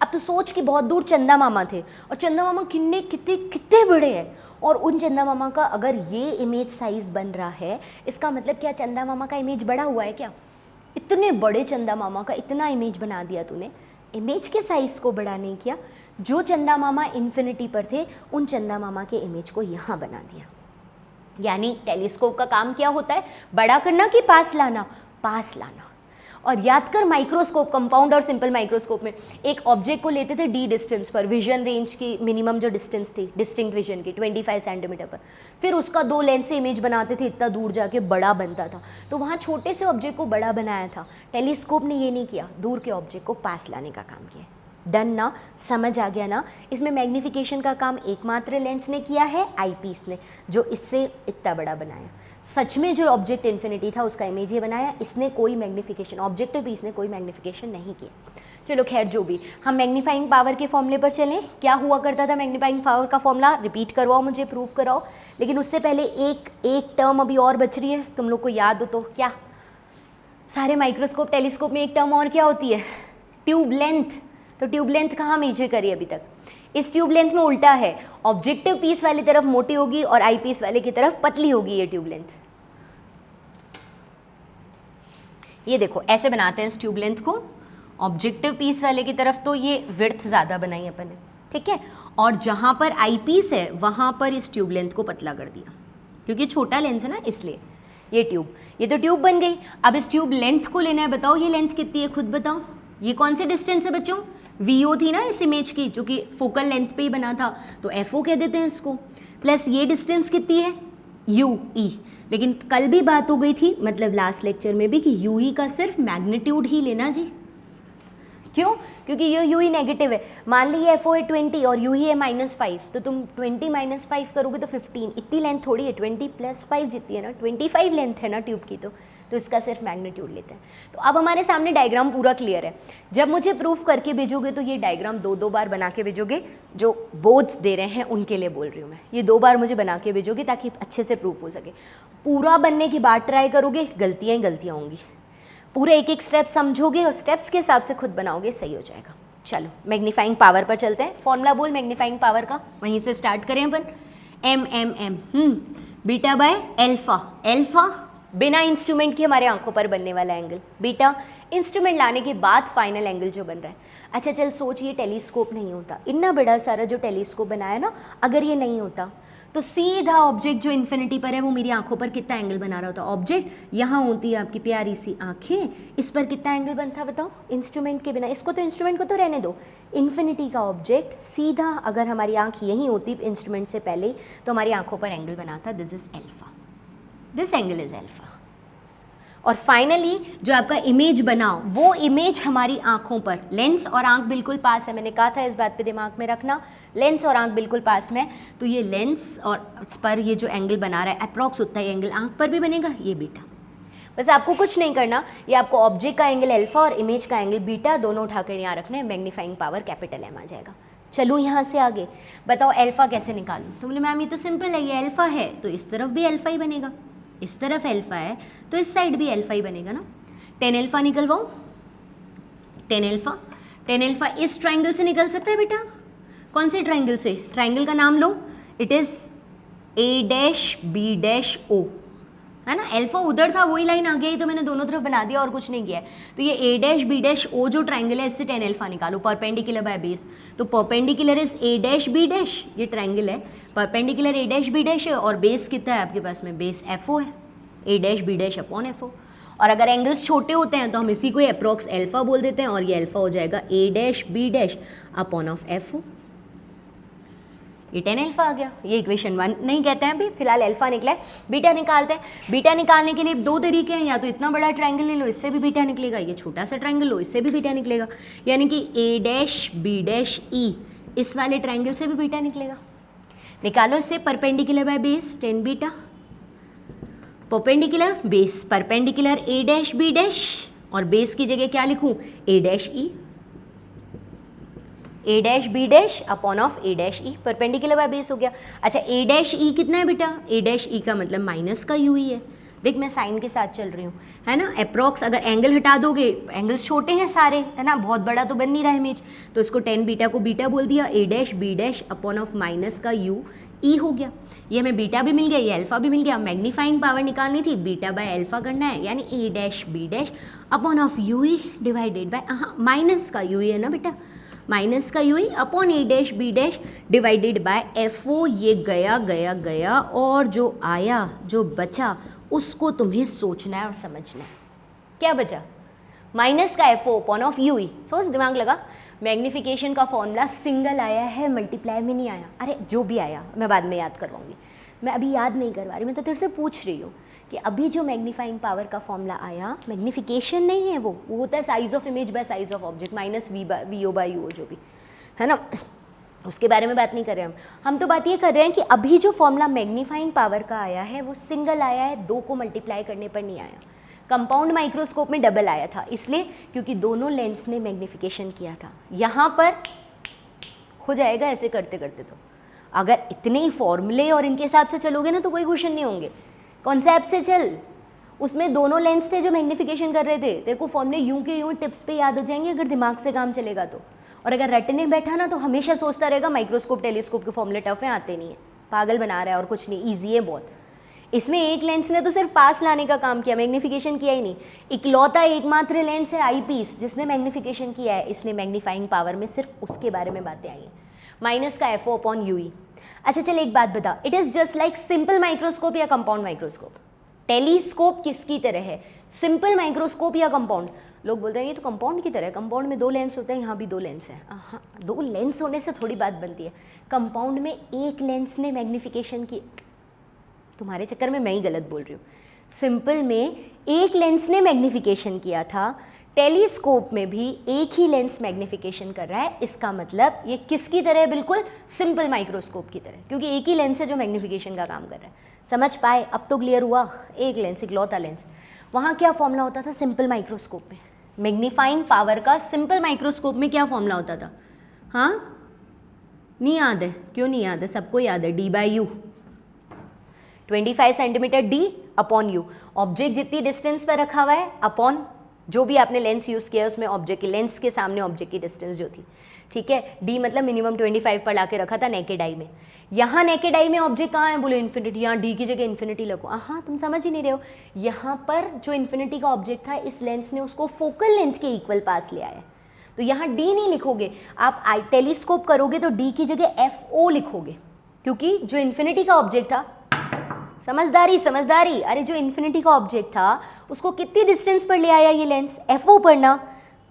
अब तो सोच कि बहुत दूर चंदा मामा थे, और चंदा मामा कितने बड़े हैं, और उन चंदा मामा का अगर ये इमेज साइज बन रहा है, इसका मतलब क्या चंदा मामा का इमेज बड़ा हुआ है क्या? इतने बड़े चंदा मामा का इतना इमेज बना दिया तूने, इमेज के साइज को बड़ा नहीं किया। जो चंदा मामा इन्फिनिटी पर थे उन चंदा मामा के इमेज को यहाँ बना दिया। यानी टेलीस्कोप का काम क्या होता है? बड़ा करना कि पास लाना? पास लाना। और याद कर, माइक्रोस्कोप, कंपाउंड और सिंपल माइक्रोस्कोप में एक ऑब्जेक्ट को लेते थे डी डिस्टेंस पर, विजन रेंज की मिनिमम जो डिस्टेंस थी डिस्टिंक्ट विजन की 25 सेंटीमीटर पर, फिर उसका 2 लेंस से इमेज बनाते थे, इतना दूर जाके बड़ा बनता था। तो वहाँ छोटे से ऑब्जेक्ट को बड़ा बनाया था। टेलीस्कोप ने ये नहीं किया, दूर के ऑब्जेक्ट को पास लाने का काम किया। डन ना? समझ आ गया ना? इसमें मैग्नीफिकेशन का काम एकमात्र लेंस ने किया है, आईपीस ने, जो इससे इतना बड़ा बनाया। सच में जो ऑब्जेक्ट इन्फिनिटी था उसका इमेज ये बनाया, इसने कोई मैग्नीफिकेशन, ऑब्जेक्टिव पीस ने कोई मैग्नीफिकेशन नहीं किया। चलो खैर जो भी, हम मैग्नीफाइंग पावर के फॉर्मूले पर चलें। क्या हुआ करता था मैग्नीफाइंग पावर का फॉर्मूला? रिपीट करवाओ मुझे, प्रूव कराओ। लेकिन उससे पहले एक टर्म अभी और बच रही है, तुम लोग को याद हो तो। क्या? सारे माइक्रोस्कोप टेलीस्कोप में एक टर्म और क्या होती है? Tube length. तो ट्यूब लेंथ कहाँ मेजर करी अभी तक? इस ट्यूब लेंथ में उल्टा है, ऑब्जेक्टिव पीस वाली तरफ मोटी होगी और आई पीस वाले की तरफ पतली होगी ये ट्यूब लेंथ। ये देखो ऐसे बनाते हैं इस ट्यूब लेंथ को, ऑब्जेक्टिव पीस वाले की तरफ तो ये विड्थ ज़्यादा बनाई अपन ने, ठीक है, और जहाँ पर आई पीस है वहाँ पर इस ट्यूब लेंथ को पतला कर दिया, क्योंकि छोटा लेंस है ना इसलिए। ये तो ट्यूब बन गई। अब इस ट्यूब लेंथ को लेना है, बताओ ये लेंथ कितनी है, खुद बताओ। ये कौन से डिस्टेंस है बच्चों? वीओ थी ना इस इमेज की, जो कि फोकल लेंथ पे ही बना था, तो एफओ कह देते हैं इसको, प्लस ये डिस्टेंस कितनी है? यू ई। लेकिन कल भी बात हो गई थी, मतलब लास्ट लेक्चर में भी, कि यू ई का सिर्फ मैग्नीट्यूड ही लेना जी। क्यों? क्योंकि ये यू ही नेगेटिव है। मान ली एफ ओ है 20 और यू ही है -5, तो तुम 20 - 5 करोगे तो 15। इतनी लेंथ थोड़ी है, 20 + 5 जितनी है ना, 25 लेंथ है ना ट्यूब की, तो इसका सिर्फ मैग्नीट्यूड लेते हैं। तो अब हमारे सामने डायग्राम पूरा क्लियर है। जब मुझे प्रूफ करके भेजोगे तो ये डायग्राम 2 बार बना के भेजोगे। जो बोर्ड्स दे रहे हैं उनके लिए बोल रही हूँ मैं, ये 2 बार मुझे बना के भेजोगे ताकि अच्छे से प्रूफ हो सके। पूरा बनने की बात ट्राई करोगे, गलतियाँ ही गलतियाँ होंगी। पूरे एक स्टेप समझोगे और स्टेप्स के हिसाब से खुद बनाओगे, सही हो जाएगा। चलो मैग्नीफाइंग पावर पर चलते हैं। फॉर्मूला बोल मैग्नीफाइंग पावर का, वहीं से स्टार्ट करें अपन। M beta by alpha. Alpha बिना इंस्ट्रूमेंट के हमारे आंखों पर बनने वाला एंगल, बीटा इंस्ट्रूमेंट लाने के बाद फाइनल एंगल जो बन रहा है। अच्छा चल सोच, ये टेलीस्कोप नहीं होता, इतना बड़ा सारा जो टेलीस्कोप बनाया ना, अगर ये नहीं होता तो सीधा ऑब्जेक्ट जो इन्फिनिटी पर है वो मेरी आंखों पर कितना एंगल बना रहा होता? ऑब्जेक्ट यहाँ होती है आपकी प्यारी सी आंखें, इस पर कितना एंगल बनता बताओ इंस्ट्रूमेंट के बिना? इसको तो इंस्ट्रूमेंट को तो रहने दो, इन्फिनिटी का ऑब्जेक्ट सीधा अगर हमारी आंख यहीं होती इंस्ट्रूमेंट से पहले तो हमारी आंखों पर एंगल बनाता। This is alpha, this angle is alpha. और फाइनली जो आपका इमेज बना वो इमेज हमारी आंखों पर, लेंस और आंख बिल्कुल पास है, मैंने कहा था इस बात पे दिमाग में रखना, लेंस और आंख बिल्कुल पास में, तो ये लेंस और इस पर ये जो एंगल बना रहा है अप्रॉक्स उतना ही एंगल आंख पर भी बनेगा, ये बीटा। बस आपको कुछ नहीं करना, ये आपको ऑब्जेक्ट का एंगल अल्फा और इमेज का एंगल बीटा दोनों उठाकर यहाँ रखना है, मैग्नीफाइंग पावर कैपिटल एम आ जाएगा। चलूँ यहाँ से आगे, बताओ अल्फा कैसे निकालूँ? तो बोले मैम ये तो सिंपल है, ये अल्फा है तो इस तरफ भी अल्फा ही बनेगा, इस तरफ अल्फा है तो इस साइड भी अल्फा ही बनेगा ना। टेन अल्फा निकलवाओ, टेन अल्फा इस ट्राइंगल से निकल सकता है बेटा। कौन से ट्राइंगल से? ट्राइंगल का नाम लो, it is A dash B dash O, है ना। अल्फा उधर था, वही लाइन आ गई तो मैंने दोनों तरफ बना दिया और कुछ नहीं किया है। तो ये A dash B dash O जो ट्राइंगल है, इससे टेन अल्फा निकालो, परपेंडिकुलर बाय बेस। तो perpendicular is A dash B dash, ये ट्राइंगल है, perpendicular A dash B dash है और बेस कितना है आपके पास में? बेस एफ ओ है, A dash B dash upon F O. और अगर एंगल्स छोटे होते हैं तो हम इसी को अप्रोक्स अल्फा बोल देते हैं और ये अल्फा हो जाएगा A dash B dash upon of F O. ये टेन अल्फा आ गया, ये इक्वेशन 1 नहीं कहते हैं अभी, फिलहाल अल्फा निकला है। बीटा निकालते हैं। बीटा निकालने के लिए दो तरीके हैं, या तो इतना बड़ा ट्राइंगल ले लो, इससे भी बीटा निकलेगा, ये छोटा सा ट्राइंगल लो, इससे भी बीटा निकलेगा, यानी कि A dash B dash E, इस वाले ट्राइंगल से भी बीटा निकलेगा। निकालो इससे perpendicular by base, tan beta, perpendicular base perpendicular A dash B dash, और बेस की जगह क्या लिखूं? A dash E, A dash B dash upon of A dash E, perpendicular by base हो गया। अच्छा ए डैश ई कितना है बेटा? ए डैश ई का मतलब माइनस का यू ही है। देख मैं साइन के साथ चल रही हूँ, है ना। अप्रॉक्स अगर एंगल हटा दोगे, एंगल्स छोटे हैं सारे, है ना, बहुत बड़ा तो बन नहीं रहा इमेज, तो इसको टेन बीटा को बीटा बोल दिया, A dash B dash upon of minus का यू ई हो गया। ये हमें बीटा भी मिल गया, ये अल्फा भी मिल गया। मैग्नीफाइंग पावर निकालनी थी, बीटा बाय अल्फा करना है, यानी A dash B dash upon of U E divided by minus का यू ई है ना बेटा, माइनस का U E upon A dash B dash divided by F O. ये गया गया गया और जो आया जो बचा उसको तुम्हें सोचना है और समझना है। क्या बचा? माइनस का F O upon of U E. सोच, दिमाग लगा। मैग्नीफिकेशन का फॉर्मूला सिंगल आया है, मल्टीप्लाई में नहीं आया। अरे जो भी आया मैं बाद में याद करवाऊंगी, मैं अभी याद नहीं करवा रही, मैं तो तेरे से पूछ रही हूँ कि अभी जो मैग्नीफाइंग पावर का फॉर्मूला आया, मैग्नीफिकेशन नहीं है, वो होता है size of image by size of object minus V O by U O, जो भी है ना, उसके बारे में बात नहीं कर रहे हम तो बात ये कर रहे हैं कि अभी जो फॉर्मूला मैग्नीफाइंग पावर का आया है वो सिंगल आया है, दो को मल्टीप्लाई करने पर नहीं आया। कंपाउंड माइक्रोस्कोप में डबल आया था, इसलिए क्योंकि दोनों लेंस ने मैग्नीफिकेशन किया था। यहाँ पर हो जाएगा ऐसे करते करते। तो अगर इतने ही फॉर्मूले और इनके हिसाब से चलोगे ना तो कोई क्वेश्चन नहीं होंगे। कॉन्सेप्ट से चल, उसमें दोनों लेंस थे जो मैग्नीफिकेशन कर रहे थे, तेरे को फॉर्मूले यूं के यूं टिप्स पे याद हो जाएंगे अगर दिमाग से काम चलेगा तो। और अगर रटने बैठा ना तो हमेशा सोचता रहेगा माइक्रोस्कोप टेलीस्कोप के फॉर्मूले टफ हैं, आते नहीं है, पागल बना रहा है और कुछ नहीं, ईजी है बहुत। इसमें एक लेंस ने तो सिर्फ पास लाने का काम किया, मैग्नीफिकेशन किया ही नहीं। इकलौता एकमात्र लेंस है आई पीस जिसने मैग्नीफिकेशन किया है, इसलिए मैग्नीफाइंग पावर में सिर्फ उसके बारे में बातें आई हैं, माइनस का F O upon U E. अच्छा चल एक बात बता, it is just like simple microscope या कंपाउंड माइक्रोस्कोप? टेलीस्कोप किसकी तरह है, सिंपल माइक्रोस्कोप या कंपाउंड? लोग बोलते हैं ये तो कंपाउंड की तरह है, कंपाउंड में दो लेंस होते हैं, यहाँ भी दो लेंस हैं। हाँ, दो लेंस होने से थोड़ी बात बनती है। कंपाउंड में एक लेंस ने मैग्नीफिकेशन की, तुम्हारे चक्कर में मैं ही गलत बोल रही हूँ। सिंपल में एक लेंस ने मैग्नीफिकेशन किया था, टेलीस्कोप में भी एक ही लेंस मैग्नीफिकेशन कर रहा है। इसका मतलब ये किसकी तरह है? बिल्कुल सिंपल माइक्रोस्कोप की तरह, क्योंकि एक ही लेंस है जो मैग्नीफिकेशन का काम कर रहा है। समझ पाए? अब तो क्लियर हुआ। एक लेंस, इकलौता लेंस। वहाँ क्या फॉर्मूला होता था सिंपल माइक्रोस्कोप में? मैग्नीफाइंग पावर का सिंपल माइक्रोस्कोप में क्या फॉर्मूला होता था? हाँ, नहीं याद है? क्यों नहीं याद है? सबको याद है, D by you, 25 centimetre D upon you. Object जितनी डिस्टेंस पर रखा हुआ है अपॉन जो भी आपने लेंस यूज़ किया उसमें ऑब्जेक्ट की, लेंस के सामने ऑब्जेक्ट की डिस्टेंस जो थी, ठीक है। डी मतलब मिनिमम 25 पर ला के रखा था नेकेड आई में। यहाँ नेकेड आई में ऑब्जेक्ट कहाँ है? बोले इन्फिनिटी, यहाँ डी की जगह इन्फिनिटी लगो। हाँ, तुम समझ ही नहीं रहे हो। यहाँ पर जो इन्फिनिटी का ऑब्जेक्ट था, इस लेंस ने उसको फोकल लेंथ के इक्वल पास ले आया। तो यहाँ डी नहीं लिखोगे आप, टेलीस्कोप करोगे तो डी की जगह एफ ओ लिखोगे, क्योंकि जो इन्फिनिटी का ऑब्जेक्ट था, समझदारी समझदारी, अरे जो इन्फिनिटी का ऑब्जेक्ट था उसको कितनी डिस्टेंस पर ले आया ये लेंस? एफ ओ पर ना।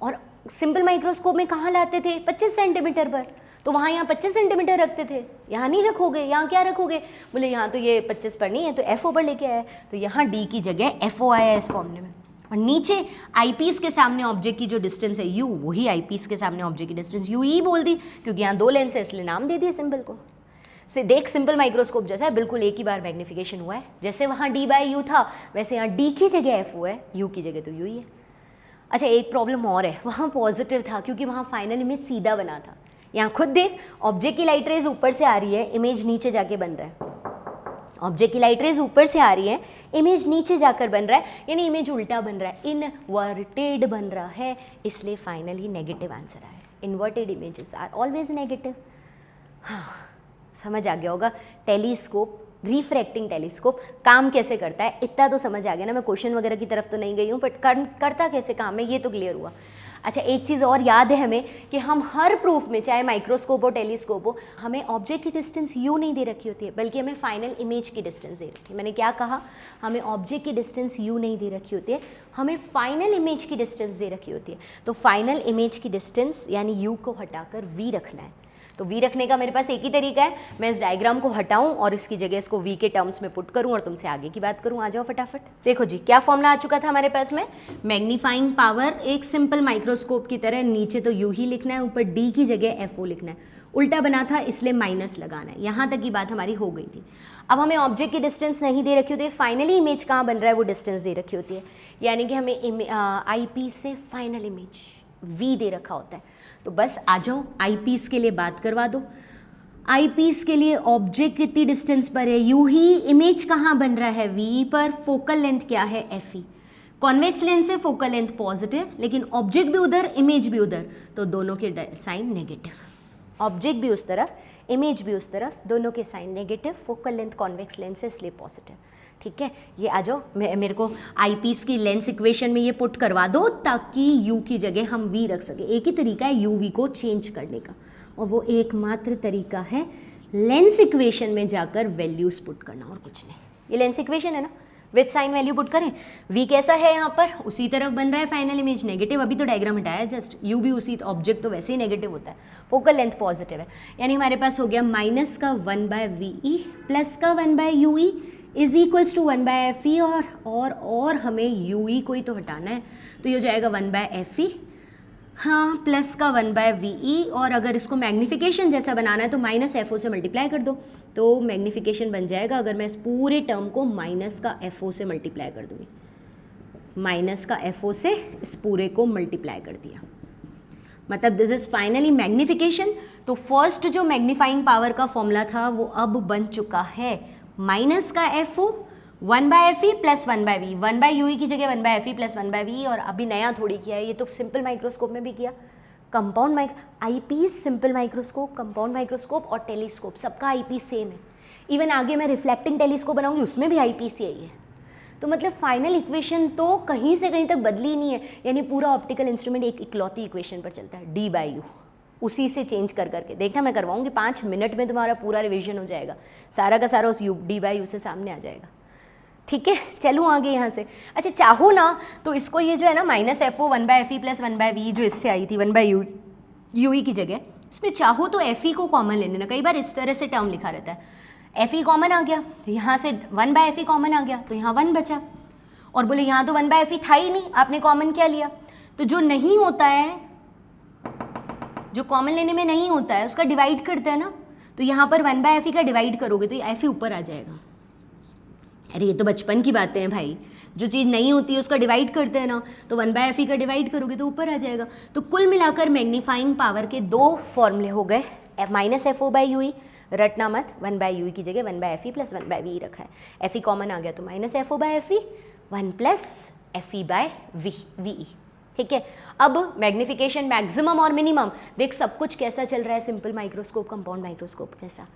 और सिंपल माइक्रोस्कोप में कहाँ लाते थे? 25 सेंटीमीटर पर। तो वहाँ यहाँ 25 सेंटीमीटर रखते थे, यहाँ नहीं रखोगे। यहाँ क्या रखोगे? बोले यहाँ तो ये 25 पर नहीं है तो एफ ओ पर लेके आया, तो यहाँ डी की जगह एफ ओ आया है इस फॉर्मूले में। और नीचे आई पीस के सामने ऑब्जेक्ट की जो डिस्टेंस है यू, वही आई पीस के सामने ऑब्जेक्ट की डिस्टेंस यू ई बोल दी, क्योंकि यहाँ दो लेंस है इसलिए नाम दे दिए सिंबल को। से देख सिंपल माइक्रोस्कोप जैसा है, बिल्कुल एक ही बार मैग्नीफिकेशन हुआ है। जैसे वहाँ d/u था वैसे यहाँ d की जगह f हुआ है, u की जगह तो u ही है। अच्छा एक प्रॉब्लम और है, वहाँ पॉजिटिव था क्योंकि वहाँ फाइनल इमेज सीधा बना था। यहाँ खुद देख, ऑब्जेक्ट की लाइट रेज ऊपर से आ रही है, इमेज नीचे जाके बन रहा है। ऑब्जेक्ट की लाइट रेज ऊपर से आ रही है, इमेज नीचे जाकर बन रहा है, यानी इमेज उल्टा बन रहा है, इनवर्टेड बन रहा है, इसलिए फाइनली नेगेटिव आंसर आया। Inverted images are always negative. हाँ समझ आ गया होगा टेलीस्कोप, रिफ्रैक्टिंग टेलीस्कोप काम कैसे करता है, इतना तो समझ आ गया ना। मैं क्वेश्चन वगैरह की तरफ तो नहीं गई हूँ, बट करता कैसे काम है ये तो क्लियर हुआ। अच्छा एक चीज़ और याद है हमें कि हम हर प्रूफ में, चाहे माइक्रोस्कोप हो टेलीस्कोप हो, हमें ऑब्जेक्ट की डिस्टेंस u नहीं दे रखी होती है, बल्कि हमें फाइनल इमेज की डिस्टेंस दे रखी है। मैंने क्या कहा, हमें ऑब्जेक्ट की डिस्टेंस u नहीं दे रखी होती है, हमें फाइनल इमेज की डिस्टेंस दे रखी होती है। तो फाइनल इमेज की डिस्टेंस यानी u को हटाकर v रखना है। तो v रखने का मेरे पास एक ही तरीका है, मैं इस डायग्राम को हटाऊं और इसकी जगह इसको v के टर्म्स में पुट करूं और तुमसे आगे की बात करूं। आ जाओ फटाफट। देखो जी क्या फॉर्मूला आ चुका था हमारे पास में, मैग्नीफाइंग पावर एक सिंपल माइक्रोस्कोप की तरह, नीचे तो u ही लिखना है, ऊपर d की जगह fo लिखना है। उल्टा बना था इसलिए माइनस लगाना है। यहाँ तक की बात हमारी हो गई थी। अब हमें ऑब्जेक्ट की डिस्टेंस नहीं दे रखी होती है, फाइनली इमेज कहाँ बन रहा है वो डिस्टेंस दे रखी होती है, यानी कि हमें आई पीस से फाइनल इमेज v दे रखा होता है। तो बस आ जाओ आई पीस के लिए बात करवा दो। आई पीस के लिए ऑब्जेक्ट कितनी डिस्टेंस पर है, यू ही, इमेज कहाँ बन रहा है v पर, फोकल लेंथ क्या है fe। कॉन्वेक्स लेंस से फोकल लेंथ पॉजिटिव, लेकिन ऑब्जेक्ट भी उधर इमेज भी उधर, तो दोनों के साइन नेगेटिव। ऑब्जेक्ट भी उस तरफ इमेज भी उस तरफ, दोनों के sign negative, focal length convex lens से इसलिए पॉजिटिव। ठीक है, ये आ जाओ, मेरे को आई पीस की लेंस इक्वेशन में ये पुट करवा दो ताकि u की जगह हम v रख सके। एक ही तरीका है u v को चेंज करने का, और वो एकमात्र तरीका है लेंस इक्वेशन में जाकर वैल्यूज पुट करना, और कुछ नहीं। ये लेंस इक्वेशन है ना, विथ साइन वैल्यू पुट करें, v कैसा है यहाँ पर, उसी तरफ बन रहा है फाइनल इमेज नेगेटिव, अभी तो डायग्राम हटाया जस्ट, u भी उसी, ऑब्जेक्ट तो वैसे ही नेगेटिव होता है, फोकल लेंथ पॉजिटिव है, यानी हमारे पास हो गया माइनस का 1/ve प्लस का 1/ue is equals to 1/fe, और हमें ue को ही तो हटाना है, तो ये हो जाएगा 1/fe, हाँ, प्लस का 1/ve, और अगर इसको मैग्नीफिकेशन जैसा बनाना है तो माइनस FO से मल्टीप्लाई कर दो, तो मैग्नीफिकेशन बन जाएगा, अगर मैं इस पूरे टर्म को माइनस का FO से मल्टीप्लाई कर दूँगी, माइनस का FO से इस पूरे को मल्टीप्लाई कर दिया, मतलब दिस इज फाइनली मैग्नीफिकेशन। तो फर्स्ट जो मैग्नीफाइंग पावर का फॉर्मूला था वो अब बन चुका है माइनस का FO 1/fe plus 1/v, 1/ue की जगह 1/fe प्लस 1/v, और अभी नया थोड़ी किया है, ये तो सिंपल माइक्रोस्कोप में भी किया। Compound eye piece, simple microscope, compound microscope और टेलीस्कोप, सबका आई पीस सेम है। इवन आगे मैं रिफ्लेक्टिंग टेलीस्कोप बनाऊंगी उसमें भी आई पीस यही है। तो मतलब फाइनल इक्वेशन तो कहीं से कहीं तक बदली नहीं है, यानी पूरा ऑप्टिकल इंस्ट्रूमेंट एक इकलौती इक्वेशन पर चलता है, d/u, उसी से चेंज कर करके देखना, मैं करवाऊंगी 5 मिनट में तुम्हारा पूरा रिवीजन हो जाएगा, सारा का सारा उस d/u से सामने आ जाएगा। ठीक है, चलूँ आगे यहाँ से। अच्छा चाहो ना तो इसको ये जो है ना minus FO 1/fe plus 1/v जो इससे आई थी 1/ue की जगह, इसमें चाहो तो FE को कॉमन ले लेना, कई बार इस तरह से टर्म लिखा रहता है, FE कॉमन आ गया, यहाँ से 1/fe कॉमन आ गया, तो यहाँ 1 बचा, और बोले यहाँ तो 1/fe था ही नहीं, आपने कॉमन क्या लिया, तो जो नहीं होता है, जो कॉमन लेने में नहीं होता है उसका डिवाइड करते हैं ना, तो यहाँ पर 1/fe का डिवाइड करोगे तो ये FE ऊपर आ जाएगा। अरे ये तो बचपन की बातें हैं भाई, जो चीज़ नहीं होती है उसका डिवाइड करते हैं ना, तो 1/fe का डिवाइड करोगे तो ऊपर आ जाएगा। तो कुल मिलाकर मैग्नीफाइंग पावर के 2 फॉर्मूले हो गए, माइनस FO/ue, रटना मत, 1/ue की जगह 1/fe प्लस 1/ve रखा है, FE कॉमन आ गया तो माइनस FO/fe 1 प्लस FE/ve। ठीक है, अब मैग्नीफिकेशन मैक्सिमम और मिनिमम, देख सब कुछ कैसा चल रहा है सिंपल माइक्रोस्कोप कंपाउंड माइक्रोस्कोप जैसा।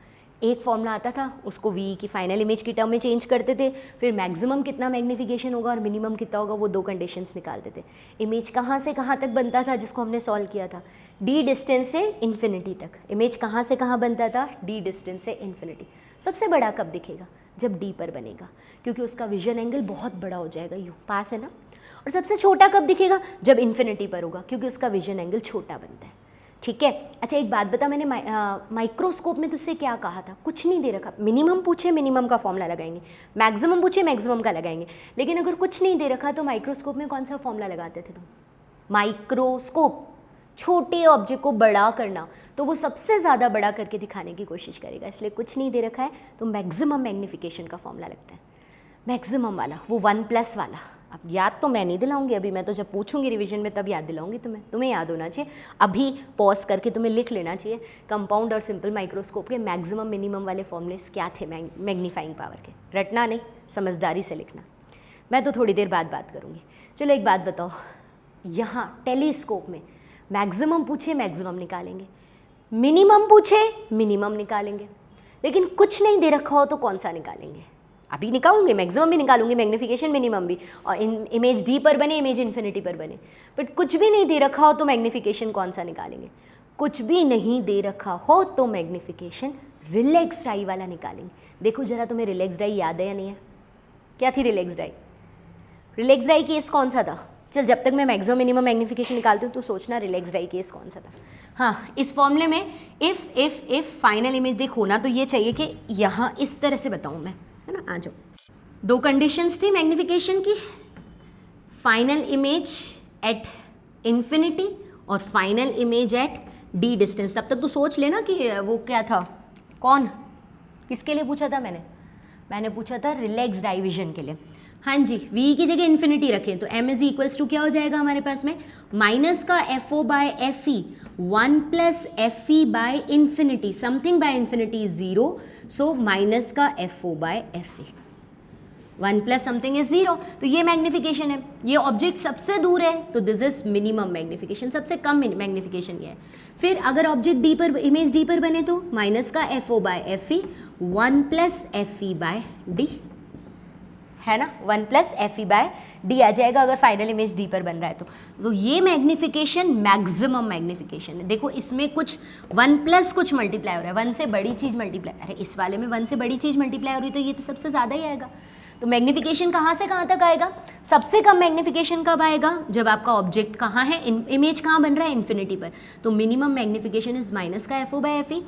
एक फॉर्मूला आता था, उसको v की फाइनल इमेज की टर्म में चेंज करते थे, फिर मैक्सिमम कितना मैग्नीफिकेशन होगा और मिनिमम कितना होगा वो 2 कंडीशंस निकालते थे। इमेज कहाँ से कहाँ तक बनता था जिसको हमने सॉल्व किया था, d डिस्टेंस से इन्फिनिटी तक। इमेज कहाँ से कहाँ बनता था, d डिस्टेंस से इन्फिनिटी। सबसे बड़ा कब दिखेगा, जब d पर बनेगा, क्योंकि उसका विजन एंगल बहुत बड़ा हो जाएगा, u पास है ना। और सबसे छोटा कब दिखेगा, जब इन्फिनिटी पर होगा, क्योंकि उसका विजन एंगल छोटा बनता है। ठीक है, अच्छा एक बात बता, मैंने माइक्रोस्कोप में तुझसे क्या कहा था, कुछ नहीं दे रखा, मिनिमम पूछे मिनिमम का फॉर्मूला लगाएंगे, मैक्सिमम पूछे मैक्सिमम का लगाएंगे, लेकिन अगर कुछ नहीं दे रखा तो माइक्रोस्कोप में कौन सा फॉर्मूला लगाते थे तुम, माइक्रोस्कोप छोटे ऑब्जेक्ट को बड़ा करना, तो वो सबसे ज़्यादा बड़ा करके दिखाने की कोशिश करेगा। इसलिए कुछ नहीं दे रखा है तो मैक्सिमम मैग्नीफिकेशन का फॉर्मूला लगता है, मैक्सिमम वाला, वो 1+ वाला। अब याद तो मैं नहीं दिलाऊंगी अभी, मैं तो जब पूछूंगी रिवीजन में तब याद दिलाऊंगी तुम्हें याद होना चाहिए। अभी पॉज करके तुम्हें लिख लेना चाहिए कंपाउंड और सिंपल माइक्रोस्कोप के मैक्सिमम मिनिमम वाले फॉर्मूलेस क्या थे मैग्नीफाइंग पावर के। रटना नहीं, समझदारी से लिखना। मैं तो थोड़ी देर बाद बात करूँगी। चलो एक बात बताओ, यहाँ टेलीस्कोप में मैक्सिमम पूछे मैक्सिमम निकालेंगे, मिनिमम पूछे मिनिमम निकालेंगे, लेकिन कुछ नहीं दे रखा हो तो कौन सा निकालेंगे? अभी निकालूंगे, मैक्सिमम भी निकालूंगी, मैग्नीफिकेशन मिनिमम भी, और इमेज डी पर बने इमेज इन्फिनिटी पर बने। बट कुछ भी नहीं दे रखा हो तो मैग्नीफिकेशन कौन सा निकालेंगे? कुछ भी नहीं दे रखा हो तो मैग्नीफिकेशन रिलैक्स्ड आई वाला निकालेंगे। देखो जरा तुम्हें रिलैक्स्ड आई याद है या नहीं है? क्या थी रिलैक्स्ड आई? रिलैक्स्ड आई केस कौन सा था? चल जब तक मैं मैक्सिमम मिनिमम मैग्नीफिकेशन निकालती हूँ तो सोचना रिलैक्स्ड आई केस कौन सा था। हाँ, इस फॉर्मूले में इफ़ फाइनल इमेज देख होना तो ये चाहिए कि यहाँ इस तरह से बताऊँ मैं, है ना? आ जाओ। दो कंडीशंस थी मैग्नीफिकेशन की, फाइनल इमेज एट इन्फिनिटी और final image at D distance. तब तक तो सोच लेना कि वो क्या था, कौन, किसके लिए पूछा था मैंने पूछा था रिलैक्स्ड आई विजन के लिए। हाँ जी, v की जगह इन्फिनिटी रखें तो m इज इक्वल्स टू क्या हो जाएगा हमारे पास में, माइनस का FO bye FE 1 plus FE by infinity, something by infinity is 0, so minus का FO bye FE, 1 plus something is 0। तो ये मैग्नीफिकेशन है, ये ऑब्जेक्ट सबसे दूर है तो दिस इज मिनिमम मैग्नीफिकेशन, सबसे कम मैग्नीफिकेशन ये है। फिर अगर ऑब्जेक्ट डी पर, इमेज डी पर बने तो माइनस का FO bye FE 1 plus FE by D, है ना, 1 प्लस FE बाय डी आ जाएगा अगर फाइनल इमेज डी पर बन रहा है तो ये मैग्नीफिकेशन मैक्सिमम मैग्नीफिकेशन है। देखो इसमें कुछ 1 प्लस कुछ मल्टीप्लाई हो रहा है, 1 से बड़ी चीज़ मल्टीप्लाई, अरे इस वाले में 1 से बड़ी चीज़ मल्टीप्लाई हो रही तो ये तो सबसे ज़्यादा ही आएगा। तो मैग्नीफिकेशन कहाँ से कहाँ तक आएगा? सबसे कम मैग्नीफिकेशन कब आएगा? जब आपका ऑब्जेक्ट कहाँ है, इमेज कहाँ बन रहा है, इन्फिनिटी पर। तो मिनिमम मैग्नीफिकेशन इज माइनस का FO बाय FE।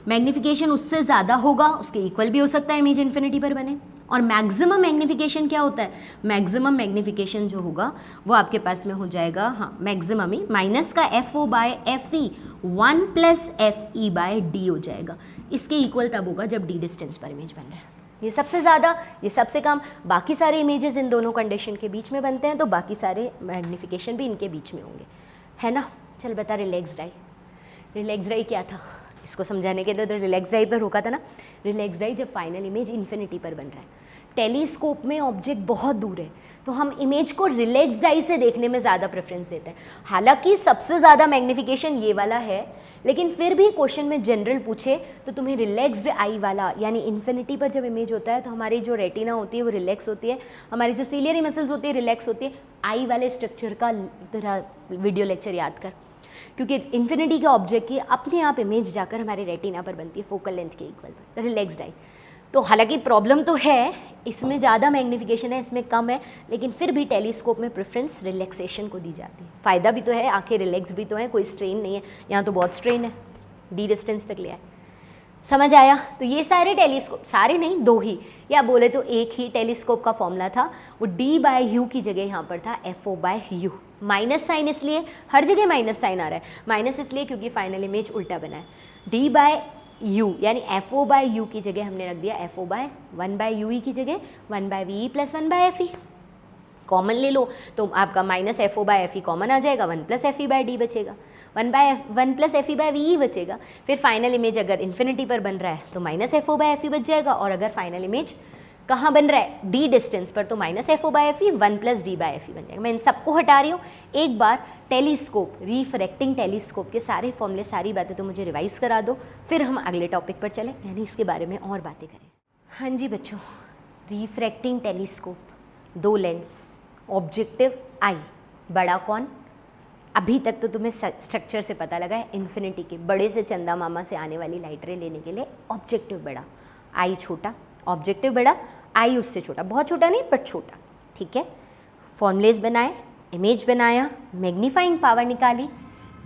मैग्नीफिकेशन उससे ज़्यादा होगा, उसके इक्वल भी हो सकता है इमेज इन्फिनिटी पर बने। और मैक्सिमम मैग्नीफिकेशन क्या होता है? मैक्सिमम मैग्नीफिकेशन जो होगा वो आपके पास में हो जाएगा, हाँ मैक्सिमम ही, माइनस का FO bye FE 1 plus FE by D हो जाएगा। इसके इक्वल तब होगा जब डी डिस्टेंस पर इमेज बन रहा है। ये सबसे ज़्यादा, ये सबसे कम, बाकी सारे इमेजेस इन दोनों कंडीशन के बीच में बनते हैं तो बाकी सारे मैग्नीफिकेशन भी इनके बीच में होंगे, है ना। चल बता, रिलैक्स्ड आई, रिलैक्स्ड आई क्या था इसको समझाने के लिए तो रिलैक्स्ड आई पर रोका था ना। रिलैक्स्ड आई जब फाइनल इमेज इन्फिनिटी पर बन रहा है, टेलीस्कोप में ऑब्जेक्ट बहुत दूर है तो हम इमेज को रिलैक्स्ड आई से देखने में ज़्यादा प्रेफरेंस देते हैं। हालांकि सबसे ज़्यादा मैग्नीफिकेशन ये वाला है, लेकिन फिर भी क्वेश्चन में जनरल पूछे तो तुम्हें रिलैक्स्ड आई वाला, यानी इन्फिनिटी पर जब इमेज होता है तो हमारी जो रेटिना होती है वो रिलैक्स होती है, हमारी जो सीलियरी मसल्स होती है रिलैक्स होती है। आई वाले स्ट्रक्चर का तेरा वीडियो लेक्चर याद कर, क्योंकि इन्फिनिटी के ऑब्जेक्ट की अपने आप इमेज जाकर हमारे रेटिना पर बनती है फोकल लेंथ के इक्वल पर, रिलैक्स्ड आई। तो हालांकि प्रॉब्लम तो है, इसमें ज़्यादा मैग्नीफिकेशन है इसमें कम है, लेकिन फिर भी टेलीस्कोप में प्रेफरेंस रिलैक्सेशन को दी जाती है। फ़ायदा भी तो है, आंखें रिलैक्स भी तो हैं, कोई स्ट्रेन नहीं है। यहाँ तो बहुत स्ट्रेन है, डी डिस्टेंस तक ले आए। समझ आया? तो ये सारे टेलीस्कोप, सारे नहीं दो ही, या बोले तो एक ही टेलीस्कोप का फॉर्मूला था, वो D बाय यू की जगह यहाँ पर था FO by U. Minus sign इसलिए, हर जगह माइनस साइन आ रहा है, माइनस इसलिए क्योंकि फाइनल इमेज उल्टा बना है। D बाय यू यानी FO बाय यू की जगह हमने रख दिया FO बाय 1 बाय यू की जगह 1 by VE plus 1 by FE। Common ले लो तो आपका minus FO bye FE common आ जाएगा, 1 प्लस FE बाय D बचेगा, 1 प्लस FE बाय VE बचेगा। फिर फाइनल इमेज अगर इन्फिनिटी पर बन रहा है तो माइनस FO बाय FE बच जाएगा, और अगर फाइनल इमेज कहाँ बन रहा है, D डिस्टेंस पर, तो minus FO bye FE 1 plus D by FE बन जाएगा। मैं इन सबको हटा रही हूँ। एक बार टेलीस्कोप, रिफ्रैक्टिंग टेलीस्कोप के सारे फॉर्मूले, सारी बातें तो मुझे रिवाइज करा दो, फिर हम अगले टॉपिक पर चलें, यानी इसके बारे में और बातें करें। हाँ जी बच्चों, refracting telescope, 2 lens, objective I, बड़ा कौन? अभी तक तो तुम्हें स्ट्रक्चर से पता लगा है, इन्फिनिटी के बड़े से चंदा मामा से आने वाली लाइट रे लेने के लिए ऑब्जेक्टिव बड़ा, आई छोटा, ऑब्जेक्टिव बड़ा, आई उससे छोटा, बहुत छोटा नहीं बट छोटा, ठीक है। फॉर्मूलेज बनाए, इमेज बनाया, मैग्नीफाइंग पावर निकाली,